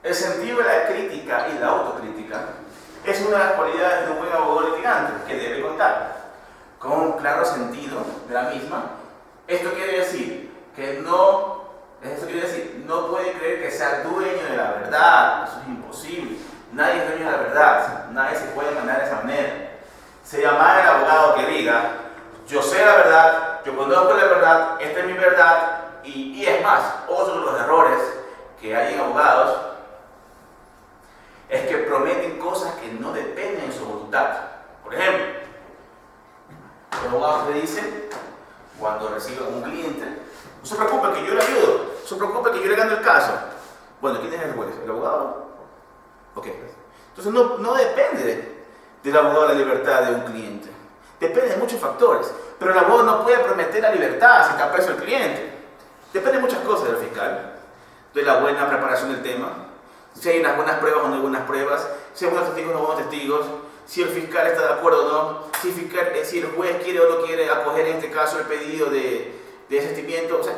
El sentido de la crítica y la autocrítica es una de las cualidades de un buen abogado litigante que debe contar con un claro sentido de la misma. Esto quiere decir que no puede creer que sea dueño de la verdad. Eso es imposible. Nadie es dueño de la verdad. Nadie se puede mandar de esa manera. Se llama el abogado que diga: yo sé la verdad, yo conozco la verdad, esta es mi verdad. Y es más, otro de los errores que hay en abogados es que prometen cosas que no dependen de su voluntad. Por ejemplo, los abogados le dicen, cuando reciben un cliente: no se preocupe que yo le ayudo, no se preocupe que yo le gano el caso. Bueno, ¿quién es el juez? ¿El abogado? Ok. Entonces no depende del abogado la libertad de un cliente. Depende de muchos factores. Pero el abogado no puede prometer la libertad si está preso el cliente. Depende de muchas cosas del fiscal, de la buena preparación del tema, si hay unas buenas pruebas o no hay buenas pruebas, si hay buenos testigos o no buenos testigos, si el fiscal está de acuerdo o no, si el juez quiere o no quiere acoger en este caso el pedido de desistimiento. O sea,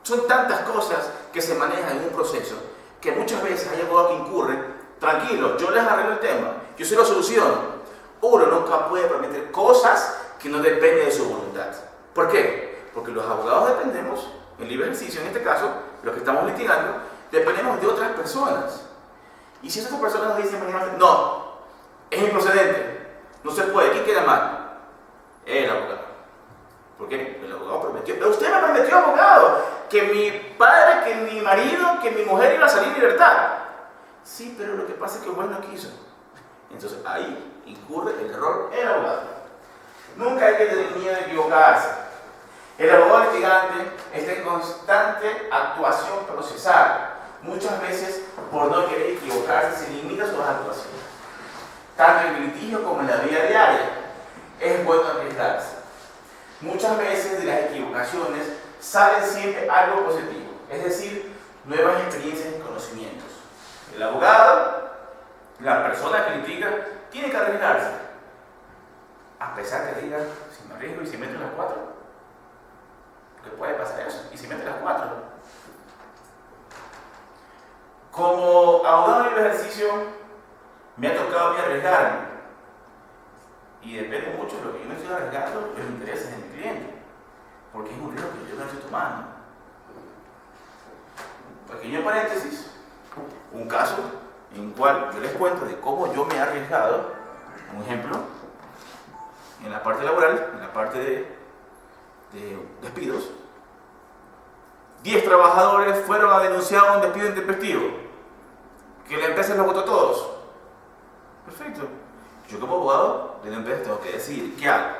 son tantas cosas que se manejan en un proceso que muchas veces hay abogados que incurren: tranquilos, yo les arreglo el tema, yo se lo soluciono. Uno nunca puede prometer cosas que no dependen de su voluntad. ¿Por qué? Porque los abogados dependemos, en libre ejercicio en este caso, los que estamos litigando, dependemos de otras personas. Y si esas personas nos dicen mañana: no, es improcedente, no se puede, ¿quién queda mal? El abogado. ¿Por qué? El abogado prometió. Pero usted me prometió, abogado, que mi padre, que mi marido, que mi mujer iba a salir en libertad. Sí, pero lo que pasa es que el juez no quiso. Entonces ahí incurre el error el abogado. Nunca hay que tener miedo de equivocarse. El abogado litigante está en constante actuación procesal. Muchas veces, por no querer equivocarse, se limita sus actuaciones. Tanto en el litigio como en la vida diaria. Es bueno arriesgarse. Muchas veces de las equivocaciones salen siempre algo positivo, es decir, nuevas experiencias y conocimientos. El abogado, la persona que litiga, tiene que arriesgarse. A pesar que diga, si me arriesgo y si meto las 4, porque puede pasar eso, y si mete las 4. Como abogado en el ejercicio, me ha tocado a mí arriesgarme. Y depende mucho de lo que yo me estoy arriesgando, los intereses de mi cliente. Porque es un riesgo que yo no estoy tomando. Pequeño paréntesis, un caso en el cual yo les cuento de cómo yo me he arriesgado, un ejemplo, en la parte laboral, en la parte de despidos. 10 trabajadores fueron a denunciar un despido intempestivo, que la empresa los votó a todos. Perfecto. Yo como abogado de la empresa tengo que decidir qué hago.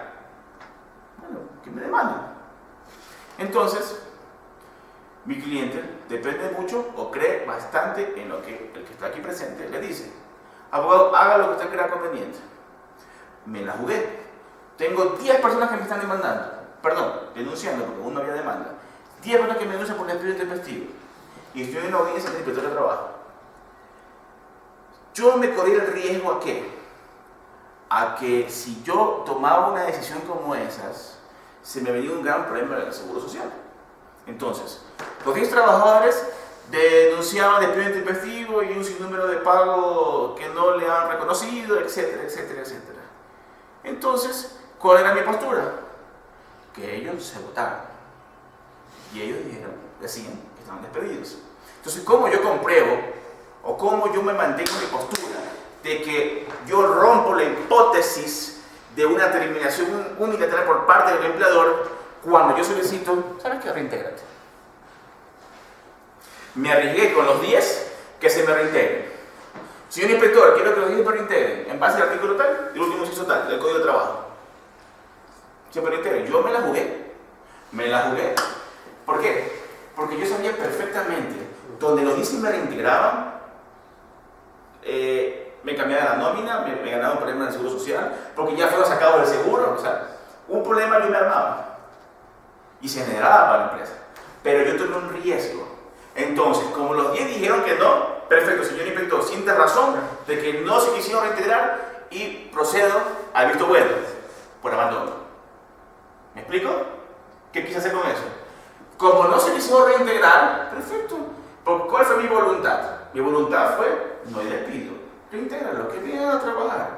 Bueno, que me demanden. Entonces, mi cliente depende mucho o cree bastante en lo que el que está aquí presente le dice. Abogado, haga lo que usted crea conveniente. Me la jugué. Tengo 10 personas que me están demandando. Perdón, denunciando porque aún no había demanda. 10 personas que me denuncian por despido intempestivo. Y estoy en la audiencia del inspector de trabajo. Yo me corrí el riesgo ¿a qué? A que si yo tomaba una decisión como esas, se me venía un gran problema del Seguro Social. Entonces, los 10 trabajadores denunciaban despido intempestivo y un sinnúmero de pago que no le han reconocido, etcétera, etcétera, etcétera. Entonces, ¿cuál era mi postura? Que ellos se votaron. Y ellos decían que estaban despedidos. Entonces, ¿cómo yo compruebo o cómo yo me mantengo en mi postura de que yo rompo la hipótesis de una terminación unilateral por parte del empleador cuando yo solicito, ¿sabes qué? Reintégrate. Me arriesgué con los 10 que se me reintegren. Señor inspector, quiero que los 10 me reintegren en base al artículo tal, del último inciso tal, del Código de Trabajo. Se me reintegren. Yo me la jugué. Me la jugué. ¿Por qué? Porque yo sabía perfectamente donde los 10 me reintegraban, me cambiaba la nómina, me ganaba un problema en el Seguro Social, porque ya fueron sacados del seguro, o sea, un problema yo me armaba y se generaba para la empresa, pero yo tomé un riesgo. Entonces, como los 10 dijeron que no, perfecto, señor inspector, siente razón de que no se quisieron reintegrar y procedo al visto bueno por abandono. ¿Me explico? ¿Qué quise hacer con eso? Como no se quisieron reintegrar, perfecto. ¿Cuál fue mi voluntad? Mi voluntad fue, no hay despido, reintégralo, que vengan a trabajar.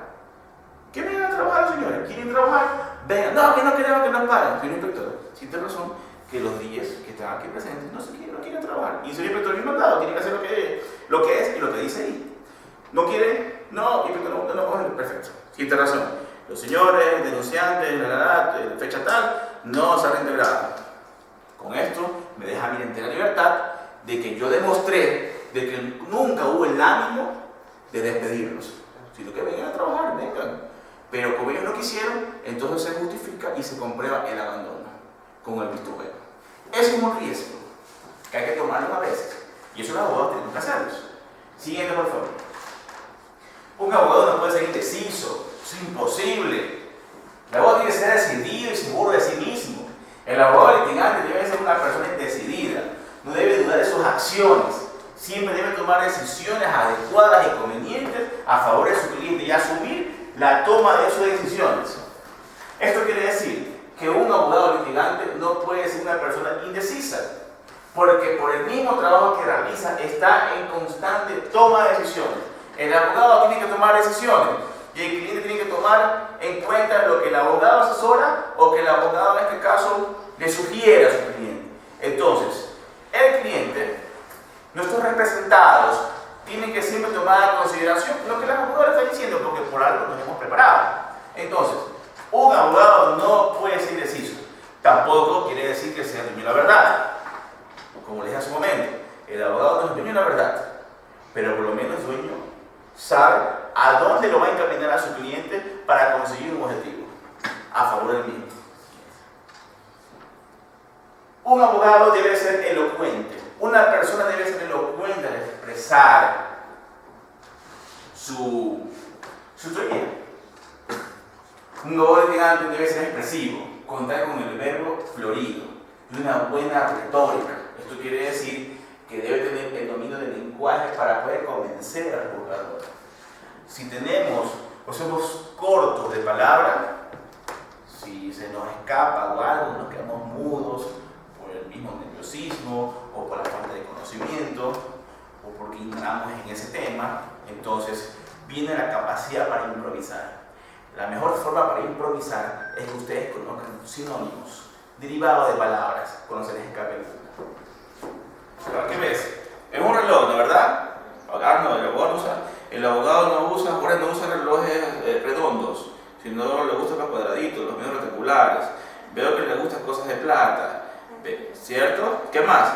Que vengan a trabajar, señores. ¿Quieren trabajar? Vengan. No, que no queremos que nos paguen. Señor inspector, sí tiene razón que los 10 que están aquí presentes no quieren trabajar. Y el señor inspector, mi mandado, tiene que hacer lo que es y lo que dice ahí. ¿No quiere? No, inspector, no, perfecto. Sí tiene razón. Los señores, denunciantes, fecha tal, no se han reintegrado. Con esto me deja mi entera libertad de que yo demostré de que nunca hubo el ánimo de despedirlos, sino que vengan a trabajar, vengan. Pero como ellos no quisieron, entonces se justifica y se comprueba el abandono con el visto bueno. Eso es un riesgo que hay que tomarlo a veces, y eso los abogados tienen que hacerlos. Siguiente, por favor. Un abogado no puede ser indeciso, eso es imposible. El abogado tiene que ser decidido y seguro de sí mismo. El abogado litigante debe ser una persona decidida, no debe dudar de sus acciones, siempre debe tomar decisiones adecuadas y convenientes a favor de su cliente y asumir la toma de sus decisiones. Esto quiere decir que un abogado litigante no puede ser una persona indecisa, porque por el mismo trabajo que realiza está en constante toma de decisiones. El abogado tiene que tomar decisiones y el cliente tiene que tomar en cuenta lo que el abogado asesora o que el abogado en este caso le sugiere a su cliente. Entonces, el cliente, nuestros representados, tienen que siempre tomar en consideración lo que el abogado le está diciendo, porque por algo nos hemos preparado. Entonces, un abogado no puede ser indeciso. Tampoco quiere decir que sea dueño de la verdad. Como les dije hace un momento, el abogado no es dueño de la verdad, pero por lo menos dueño sabe a dónde lo va a encaminar a su cliente para conseguir un objetivo a favor del mismo. Un abogado debe ser elocuente. Una persona debe ser elocuente al expresar su teoría. Un abogado litigante debe ser expresivo, contar con el verbo florido y una buena retórica. Esto quiere decir que debe tener el dominio del lenguaje para poder convencer al jugador. Si tenemos o somos cortos de palabra, si se nos escapa o algo, nos quedamos mudos por el mismo nerviosismo o por la falta de conocimiento o porque ignoramos en ese tema, entonces viene la capacidad para improvisar. La mejor forma para improvisar es que ustedes conozcan sinónimos derivados de palabras cuando se les escape alguna. ¿Qué ves? Es un reloj, ¿no? ¿Verdad? Ahora no, el abogado no usa relojes redondos, sino le gustan los cuadraditos, los medios rectangulares. Veo que le gustan cosas de plata, ¿cierto? ¿Qué más?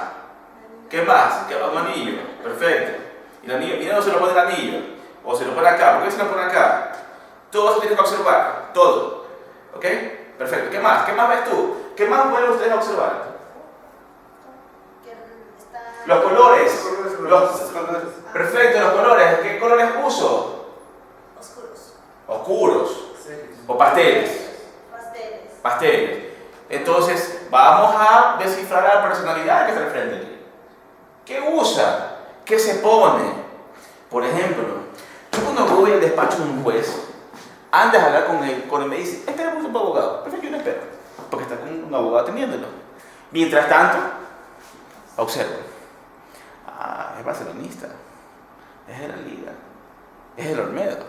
¿Qué más? Un anillo, perfecto. Y el anillo, mira, no se lo pone el anillo, o se lo pone acá. ¿Por qué se lo pone acá? Todo se tiene que observar, todo. ¿Ok? Perfecto. ¿Qué más? ¿Qué más ves tú? ¿Qué más pueden ustedes observar? Los colores. Perfecto, los colores. ¿Qué colores uso? Oscuros. O pasteles. Pasteles. Entonces, vamos a descifrar la personalidad que está al frente. ¿Qué usa? ¿Qué se pone? Por ejemplo, yo cuando voy al despacho de un juez, antes de hablar con él me dice, espera un abogado. Perfecto, yo no espero, porque está con un abogado atendiéndolo. Mientras tanto, observo. Es barcelonista, es de la Liga, es del Olmedo.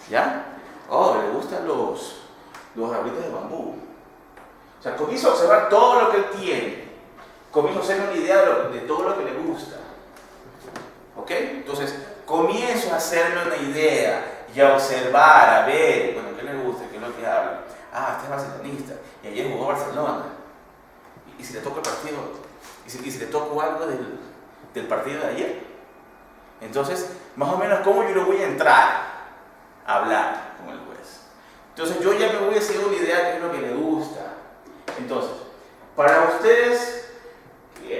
¿Ya? Le gustan los arbolitos de bambú. O sea, comienzo a observar todo lo que él tiene. Comienzo a hacerme una idea de todo lo que le gusta. ¿Ok? Entonces, comienzo a hacerme una idea y a observar, a ver, bueno, qué le gusta, qué es lo que habla. Este es barcelonista, y ayer jugó Barcelona. Y si le toca el partido, y si le toco algo del partido de ayer. Entonces, más o menos, ¿cómo yo le voy a entrar a hablar con el juez? Entonces, yo ya me voy a hacer una idea de qué es lo que le gusta. Entonces, para ustedes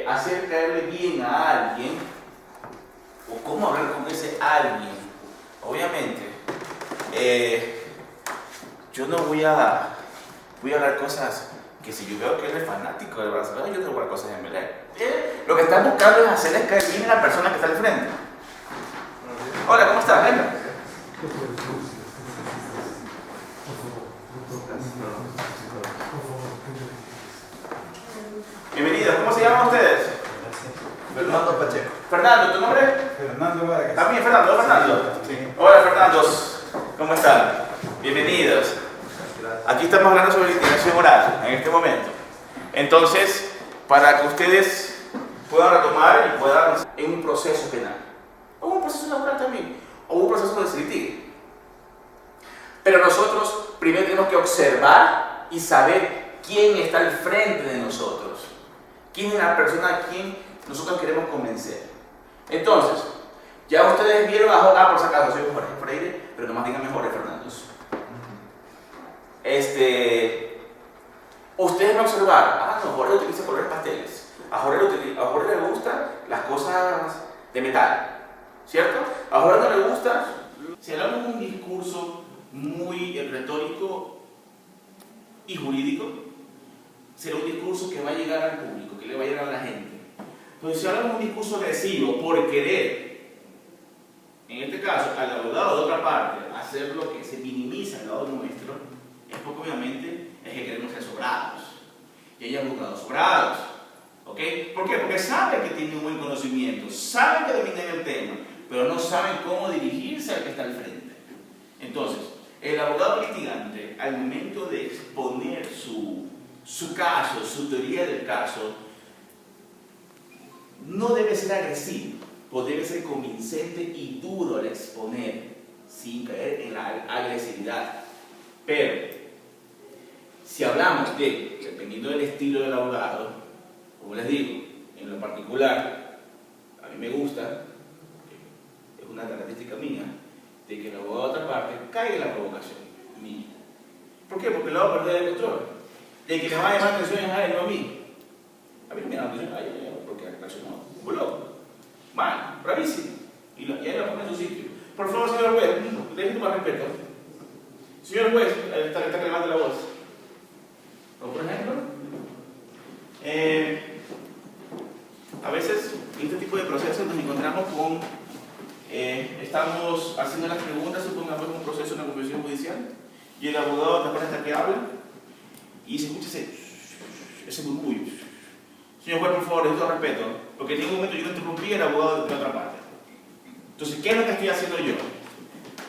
hacer caerle bien a alguien, o cómo hablar con ese alguien, obviamente, yo no voy a hablar cosas que si yo veo que él es fanático del Barcelona, yo no voy a hablar cosas de Melé. Lo que están buscando es hacerles caer bien a la persona que está al frente. Hola, ¿cómo estás? Venga. Bienvenidos, ¿cómo se llaman ustedes? Fernando Pacheco. Fernando, ¿tu nombre? Fernando Vargas. También Fernando, Fernando. Sí. Hola Fernandos, ¿cómo están? Bienvenidos. Aquí estamos hablando sobre litigación oral en este momento. Entonces, para que ustedes puedan retomar y puedan en un proceso penal, o un proceso laboral también, o un proceso donde se litigue. Pero nosotros primero tenemos que observar y saber quién está al frente de nosotros, quién es la persona a quien nosotros queremos convencer. Entonces, ya ustedes vieron por si acaso, soy Jorge Freire, pero nomás digan Jorge Fernández. Ustedes me observaron, no, Jorge utiliza colores pasteles. A Jorge le gustan las cosas de metal, ¿cierto? A Jorge no le gusta. Si hablamos de un discurso muy retórico y jurídico, será un discurso que va a llegar al público, que le va a llegar a la gente. Entonces, si hablamos de un discurso agresivo por querer, en este caso, al abogado de otra parte, hacer lo que se minimiza al lado nuestro, es porque obviamente es que queremos ser sobrados. Y ella ha buscado sobrados. ¿Ok? ¿Por qué? Porque saben que tienen un buen conocimiento, saben que dominan el tema, pero no saben cómo dirigirse al que está al frente. Entonces, el abogado litigante, al momento de exponer su caso, su teoría del caso, no debe ser agresivo, o debe ser convincente y duro al exponer, sin caer en la agresividad. Pero, si hablamos dependiendo del estilo del abogado, como les digo, en lo particular, a mí me gusta, es una característica mía, de que el abogado de otra parte caiga en la provocación mía. ¿Por qué? Porque lo va a perder el control. De que le va a llamar atención es a él, no a mí. A mí no me da atención, porque reaccionó, muy loco. Mal, bravísimo. Y ahí la pone en su sitio. Por favor, señor juez, déjenme más respeto. Señor juez, está clavando la voz. O por ejemplo, a veces en este tipo de procesos nos encontramos con, estamos haciendo las preguntas, supongamos un proceso en la confesión judicial, y el abogado también hasta que habla, y se escucha ese murmullo. Señor juez, por favor, necesito respeto, porque en ningún momento yo no interrumpí al abogado de la otra parte. Entonces, ¿qué es lo que estoy haciendo yo?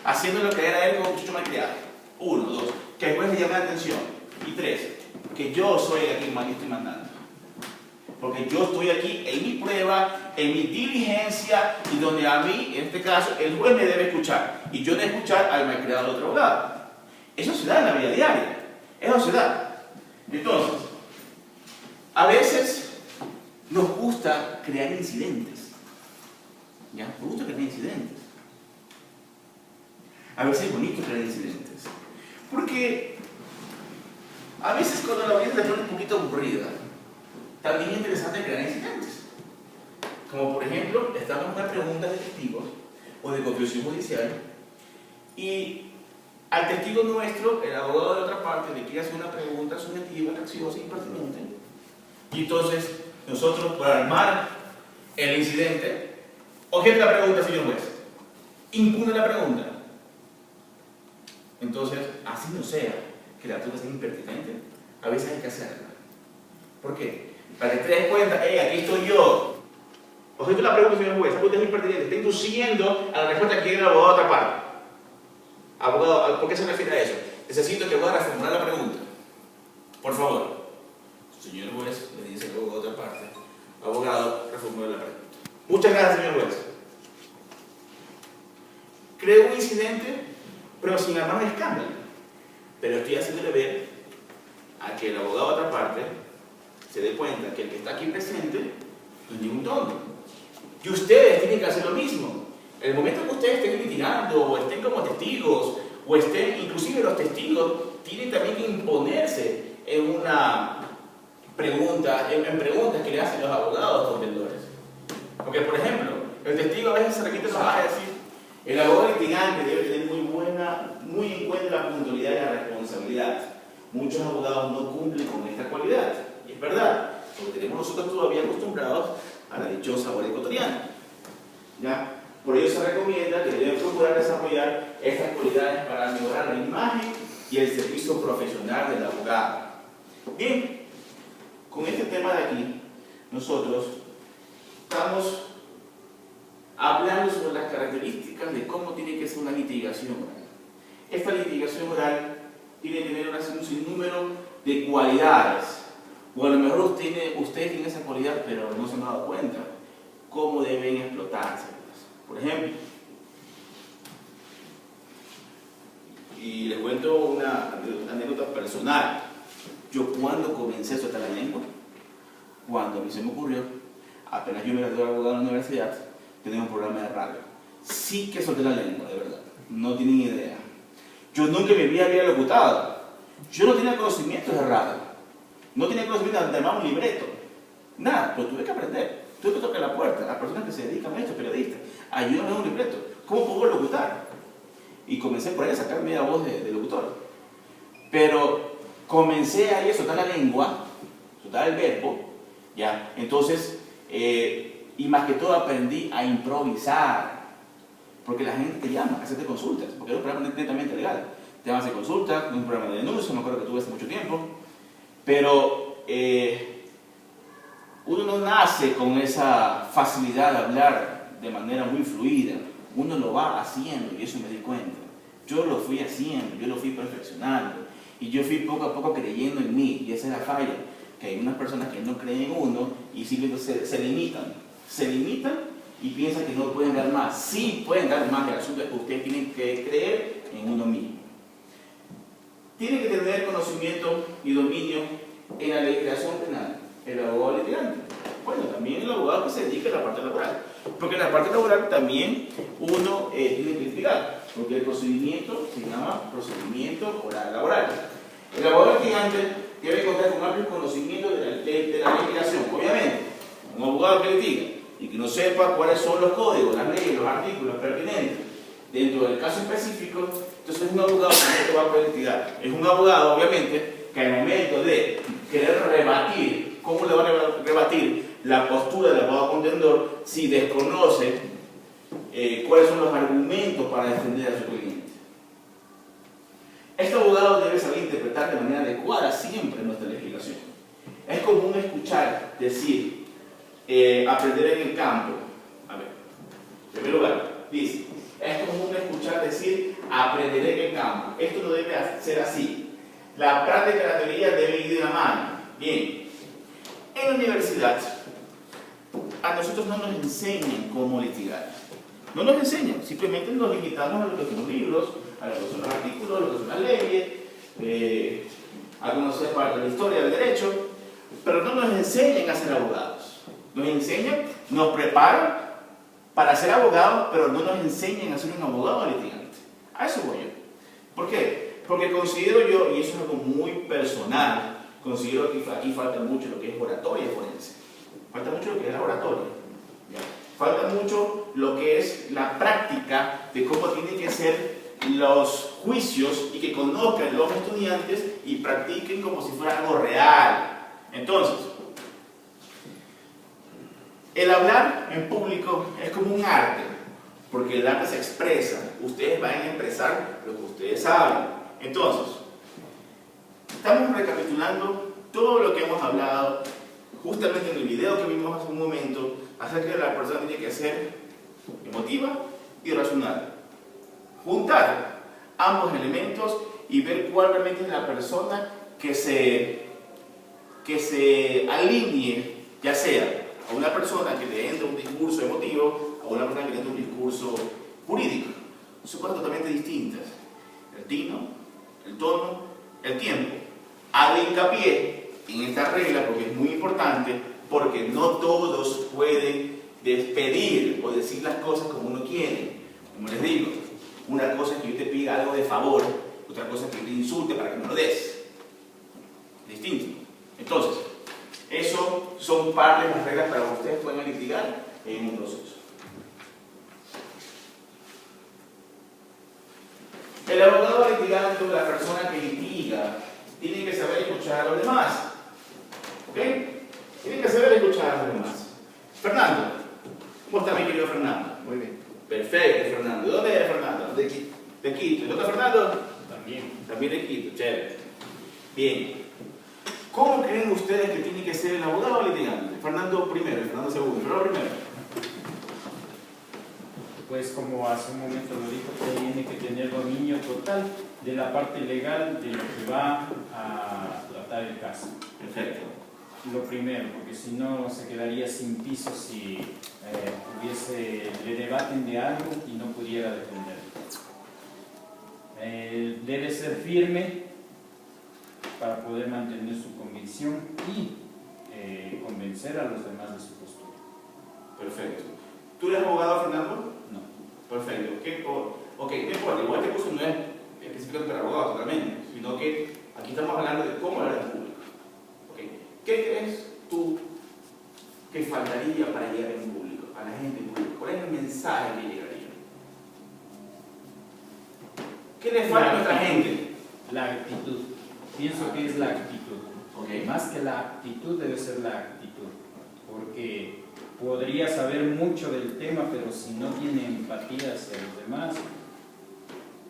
Haciendo lo que era él como muchacho malcriado. 1, 2, que el juez le llame la atención. Y 3, que yo soy el que estoy mandando. Porque yo estoy aquí en mi prueba, en mi diligencia, y donde a mí, en este caso, el juez me debe escuchar. Y yo debo escuchar al malcriado del otro abogado. Eso se da en la vida diaria. Eso se da. Entonces, a veces nos gusta crear incidentes. ¿Ya? Nos gusta crear incidentes. A veces es bonito crear incidentes. Porque a veces cuando la audiencia se pone un poquito aburrida, también es interesante crear incidentes. Como por ejemplo, estamos en una pregunta de testigos o de confesión judicial y al testigo nuestro, el abogado de otra parte, le quiere hacer una pregunta subjetiva, capciosa, impertinente. Y entonces, nosotros, para armar el incidente, objeta la pregunta, señor juez. Impune la pregunta. Entonces, así no sea que la pregunta sea impertinente, a veces hay que hacerla. ¿Por qué? Para que te des cuenta, aquí estoy yo. Objeto la pregunta, señor juez, esa pregunta es impertinente. Está induciendo a la respuesta que quiere el abogado de otra parte. Abogado, ¿por qué se refiere a eso? Necesito que pueda reformular la pregunta. Por favor. Señor juez, le dice el abogado de otra parte. Abogado, reformula la pregunta. Muchas gracias, señor juez. Creo un incidente, pero sin armar un escándalo. Pero estoy haciéndole ver a que el abogado de otra parte se dé cuenta que el que está aquí presente no es ningún tonto. Y ustedes tienen que hacer lo mismo. En el momento que ustedes estén litigando, o estén como testigos, o estén, inclusive los testigos, tienen también que imponerse en una pregunta, en preguntas que le hacen los abogados contendores. Porque, por ejemplo, el testigo a veces se repite, nos va a decir, el abogado litigante debe tener muy en cuenta la puntualidad y la responsabilidad. Muchos abogados no cumplen con esta cualidad. Y es verdad, porque tenemos nosotros todavía acostumbrados a la dichosa hora ecuatoriana. ¿Ya? Por ello se recomienda que deben procurar desarrollar estas cualidades para mejorar la imagen y el servicio profesional del abogado. Bien, con este tema de aquí, nosotros estamos hablando sobre las características de cómo tiene que ser una litigación oral. Esta litigación oral tiene que tener un sinnúmero de cualidades, o a lo mejor ustedes tienen esa cualidad pero no se han dado cuenta cómo deben explotarse. Por ejemplo, y les cuento una anécdota personal. Yo cuando comencé a soltar la lengua, cuando a mí se me ocurrió, apenas yo me gradué de abogado en la universidad, tenía un programa de radio. Sí que solté la lengua, de verdad. No tienen idea. Yo nunca en mi vida había locutado. Yo no tenía conocimientos de radio. No tenía conocimiento de armar un libreto. Nada, pero tuve que aprender. Tuve que tocar la puerta a las personas que se dedican a esto, periodistas. Ayúdame a un libreto. ¿Cómo puedo locutar? Y comencé por ahí a sacar media voz de locutor. Pero comencé ahí a soltar la lengua, soltar el verbo, ¿ya? Entonces, y más que todo aprendí a improvisar. Porque la gente te llama a hacerte consultas, porque es un programa netamente legal. Te van a hacer consultas, es un programa de denuncia, me acuerdo que tuve hace mucho tiempo. Pero uno no nace con esa facilidad de hablar de manera muy fluida. Uno lo va haciendo y eso me di cuenta. Yo lo fui haciendo, yo lo fui perfeccionando y yo fui poco a poco creyendo en mí, y esa es la falla, que hay unas personas que no creen en uno y simplemente se limitan y piensan que no pueden dar más. Sí pueden dar más, el asunto es que ustedes tienen que creer en uno mismo. Tienen que tener conocimiento y dominio en la legislación penal, el abogado litigante. Bueno, también el abogado que se dedica a la parte laboral, porque en la parte laboral también uno tiene que litigar, porque el procedimiento se llama procedimiento oral laboral. El abogado litigante debe contar con amplios conocimientos de la legislación. Obviamente, un abogado que litiga y que no sepa cuáles son los códigos, las leyes, los artículos pertinentes dentro del caso específico, entonces es un abogado que no te va a poder litigar. Es un abogado, obviamente, que al momento de querer rebatir, ¿cómo le va a rebatir la postura del abogado contendor si desconoce cuáles son los argumentos para defender a su cliente? Este abogado debe saber interpretar de manera adecuada siempre nuestra legislación. Es común escuchar decir, aprender en el campo. A ver, en primer lugar, dice, es común escuchar decir, aprenderé en el campo. Esto no debe ser así. La práctica y la teoría deben ir de la mano. Bien, en la universidad, a nosotros no nos enseñan cómo litigar. No nos enseñan, simplemente nos limitamos a lo que son los libros, a lo que son los artículos, a lo que son las leyes, a conocer parte de la historia del derecho, pero no nos enseñan a ser abogados. Nos enseñan, nos preparan para ser abogados, pero no nos enseñan a ser un abogado litigante. A eso voy yo. ¿Por qué? Porque considero yo, y eso es algo muy personal, considero que aquí falta mucho lo que es oratoria forense. Falta mucho lo que es la oratoria. ¿Ya? Falta mucho lo que es la práctica de cómo tienen que ser los juicios y que conozcan los estudiantes y practiquen como si fuera algo real. Entonces, el hablar en público es como un arte, porque el arte se expresa. Ustedes van a expresar lo que ustedes saben. Entonces, estamos recapitulando todo lo que hemos hablado justamente en el video que vimos hace un momento acerca de la persona tiene que ser emotiva y racional. Juntar ambos elementos y ver cuál realmente es la persona que se alinee, ya sea a una persona que le entre un discurso emotivo, a una persona que le entre un discurso jurídico. Son cosas totalmente distintas. El tino, el tono, el tiempo. Hago hincapié en esta regla porque es muy importante, porque no todos pueden despedir o decir las cosas como uno quiere. Como les digo, una cosa es que yo te pida algo de favor, otra cosa es que yo te insulte para que me lo des. Distinto. Entonces, eso son parte de las reglas para que ustedes puedan litigar en un proceso. El abogado litigante, la persona que litiga, tiene que saber escuchar a los demás. ¿Ok? Tiene que saber escuchar a los demás. Fernando, ¿cómo está mi querido Fernando? Muy bien. Perfecto, Fernando. ¿De dónde eres, Fernando? De Quito. De Quito. ¿Y dónde, Fernando? También. También de Quito, chévere. Bien. ¿Cómo creen ustedes que tiene que ser el abogado litigante? Fernando primero y Fernando segundo. Fernando primero. Pues como hace un momento lo dijo, tiene que tener dominio total de la parte legal de lo que va a tratar el caso. Perfecto. Lo primero, porque si no se quedaría sin piso si le debaten de algo y no pudiera defenderlo. Debe ser firme para poder mantener su convicción y convencer a los demás de su postura. Perfecto. ¿Tú eres abogado, Fernando? No. Perfecto. Ok, no importa. Igual este curso no es específicamente para abogados totalmente, sino que aquí estamos hablando de cómo hablar en público. Okay. ¿Qué crees tú que faltaría para llegar en público, a la gente en público? ¿Cuál es el mensaje que llegaría? ¿Qué le falta a nuestra gente? La actitud. Pienso que es la actitud. Okay. Más que la actitud debe ser la actitud. Porque podría saber mucho del tema, pero si no tiene empatía hacia los demás,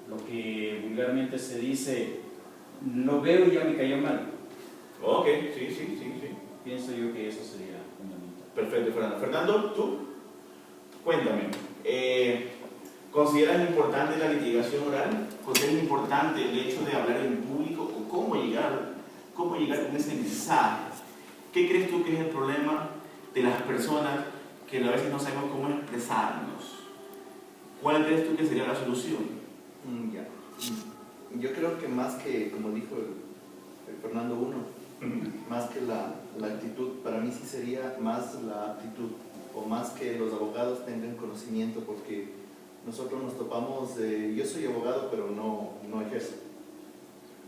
lo que vulgarmente se dice, lo veo y ya me cayó mal. Ok, sí. Pienso yo que eso sería fundamental. Perfecto, Fernando. Fernando, tú, cuéntame. ¿Consideras importante la litigación oral? ¿Consideras importante el hecho de hablar en público? ¿O cómo llegar con ese mensaje? ¿Qué crees tú que es el problema de las personas que a veces no sabemos cómo expresarnos? ¿Cuál crees tú que sería la solución? Ya. Yo creo que más que, como dijo el Fernando 1, más que la actitud, para mí sí sería más la actitud, o más que los abogados tengan conocimiento, porque nosotros nos topamos, yo soy abogado pero no ejerzo.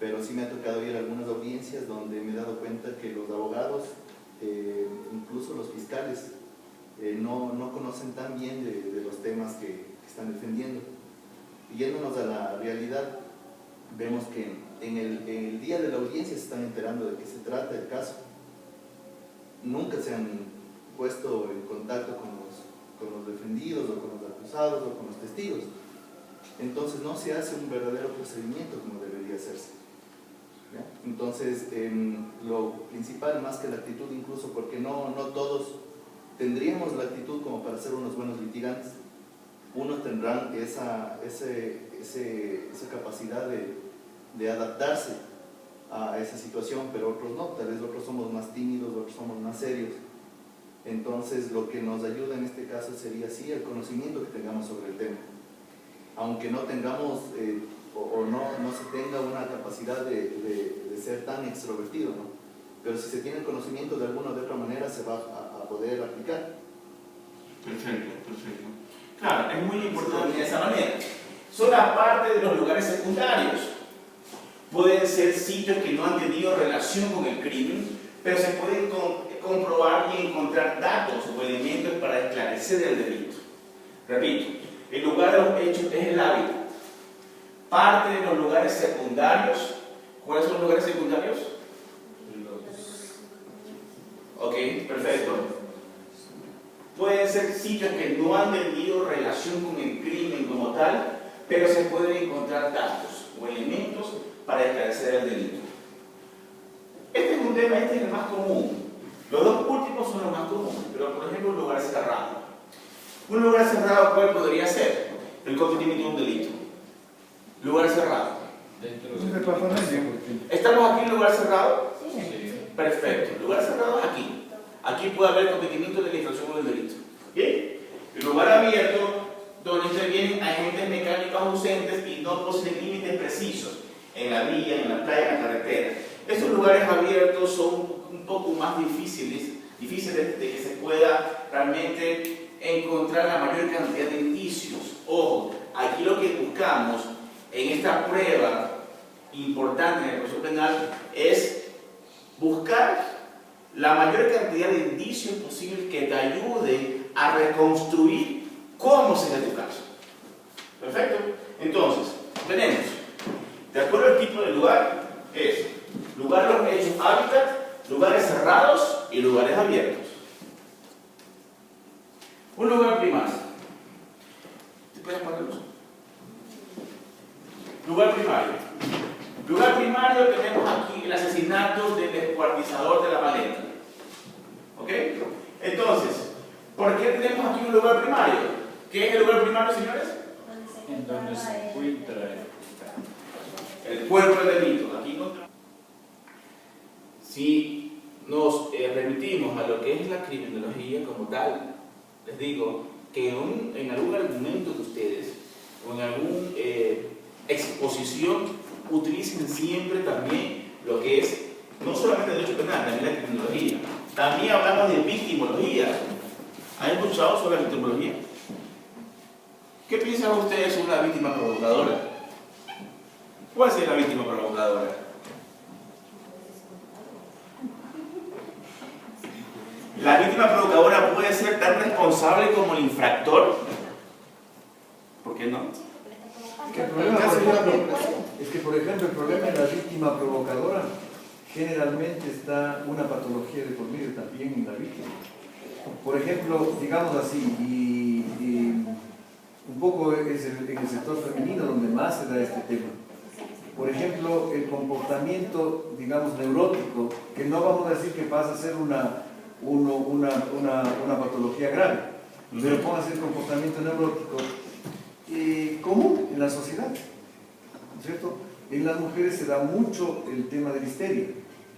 pero sí me ha tocado ir a algunas audiencias donde me he dado cuenta que los abogados, incluso los fiscales, no conocen tan bien de los temas que están defendiendo. Y yéndonos a la realidad, vemos que en el día de la audiencia se están enterando de qué se trata el caso. Nunca se han puesto en contacto con los defendidos o con los acusados o con los testigos. Entonces no se hace un verdadero procedimiento como debería hacerse. ¿Ya? Entonces lo principal, más que la actitud, incluso porque no todos tendríamos la actitud como para ser unos buenos litigantes. Unos tendrán esa capacidad de adaptarse a esa situación, pero otros no. Tal vez otros somos más tímidos, otros somos más serios. Entonces lo que nos ayuda en este caso sería sí el conocimiento que tengamos sobre el tema, aunque no tengamos no se tenga una capacidad de ser tan extrovertido, ¿no? Pero si se tiene el conocimiento de alguna o de otra manera se va a poder aplicar. Perfecto, perfecto. Claro, es muy importante de esa manera. Son la parte de los lugares secundarios. Pueden ser sitios que no han tenido relación con el crimen, pero se pueden comprobar y encontrar datos o elementos para esclarecer el delito. Repito, el lugar de los hechos es el hábitat. Parte de los lugares secundarios. ¿Cuáles son los lugares secundarios? Ok, perfecto. Pueden ser sitios que no han tenido relación con el crimen como tal, pero se pueden encontrar datos o elementos para esclarecer el delito. Este es un tema, este es el más común. Los dos últimos son los más comunes, pero por ejemplo un lugar cerrado. Un lugar cerrado, ¿cuál podría ser? El cometimiento de un delito. Lugar cerrado. ¿Estamos aquí en lugar cerrado? Sí. Perfecto. Lugar cerrado es aquí. Aquí puede haber cometimiento de la infracción o del delito. ¿Bien? El lugar abierto, donde intervienen agentes mecánicos ausentes y no poseen límites precisos en la vía, en la playa, en la carretera. Estos lugares abiertos son un poco más difíciles de que se pueda realmente encontrar la mayor cantidad de indicios. Ojo, aquí lo que buscamos en esta prueba importante en el proceso penal es buscar la mayor cantidad de indicios posibles que te ayuden a reconstruir cómo sería tu caso. ¿Perfecto? Entonces, tenemos, de acuerdo al tipo de lugar, es lugar de los hechos, hábitat, lugares cerrados y lugares abiertos. Un lugar primario. ¿Te puedes apagar la luz? Lugar primario. Lugar primario, tenemos aquí el asesinato del descuartizador de la maleta. ¿Ok? Entonces, ¿por qué tenemos aquí un lugar primario? ¿Qué es el lugar primario, señores? En donde se encuentra el cuerpo del delito. Aquí encontramos. Si nos remitimos a lo que es la criminología como tal, les digo que en algún argumento de ustedes o en alguna exposición utilicen siempre también lo que es no solamente el derecho penal, también la criminología. También hablamos de victimología. ¿Han escuchado sobre la victimología? ¿Qué piensan ustedes sobre una víctima provocadora? ¿Cuál es la víctima provocadora? ¿La víctima provocadora puede ser tan responsable como el infractor? ¿Por qué no? Es que, por ejemplo, el problema de la víctima provocadora generalmente está una patología de por medio también en la víctima. Por ejemplo, digamos así, y un poco es en el sector femenino donde más se da este tema. Por ejemplo, el comportamiento, digamos, neurótico, que no vamos a decir que pasa a ser una patología grave, pero póngase el comportamiento neurótico común en la sociedad, ¿no es cierto? En las mujeres se da mucho el tema de la histeria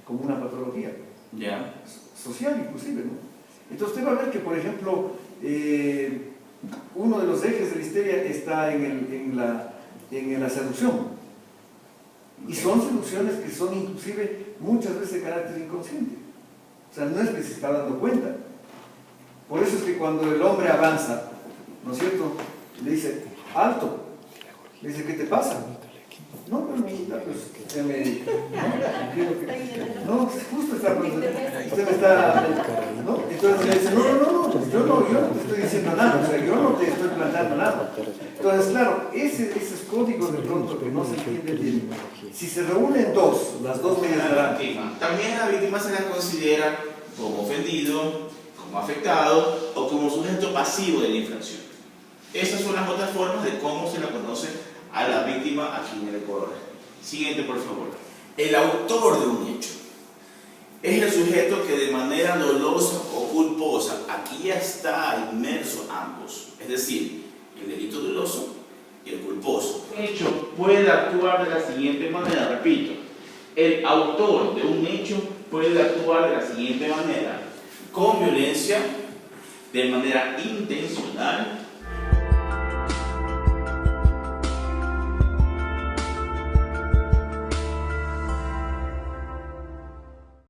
como una patología social inclusive, ¿no? Entonces usted va a ver que, por ejemplo, uno de los ejes de la histeria está en la seducción, y son seducciones que son inclusive muchas veces de carácter inconsciente, o sea, no es que se está dando cuenta. Por eso es que cuando el hombre avanza, ¿no es cierto?, le dice, alto, le dice, ¿qué te pasa? No, pues mi hijita, pues ya me dedica. No, justo está, pues, usted me está, ¿no? Entonces me dice, no, yo no te estoy diciendo nada, o sea, yo no te estoy planteando nada. Entonces, claro, esos códigos de pronto que no se entienden bien. Si se reúnen dos, las dos medidas darán. También a la víctima se la considera como ofendido, como afectado o como sujeto pasivo de la infracción. Esas son las otras formas de cómo se la conoce a la víctima aquí en el Ecuador. Siguiente, por favor. El autor de un hecho es el sujeto que de manera dolosa o culposa, aquí ya está inmerso ambos, es decir, el delito doloso y el culposo. Un hecho puede actuar de la siguiente manera, repito, el autor de un hecho puede actuar de la siguiente manera: con violencia, de manera intencional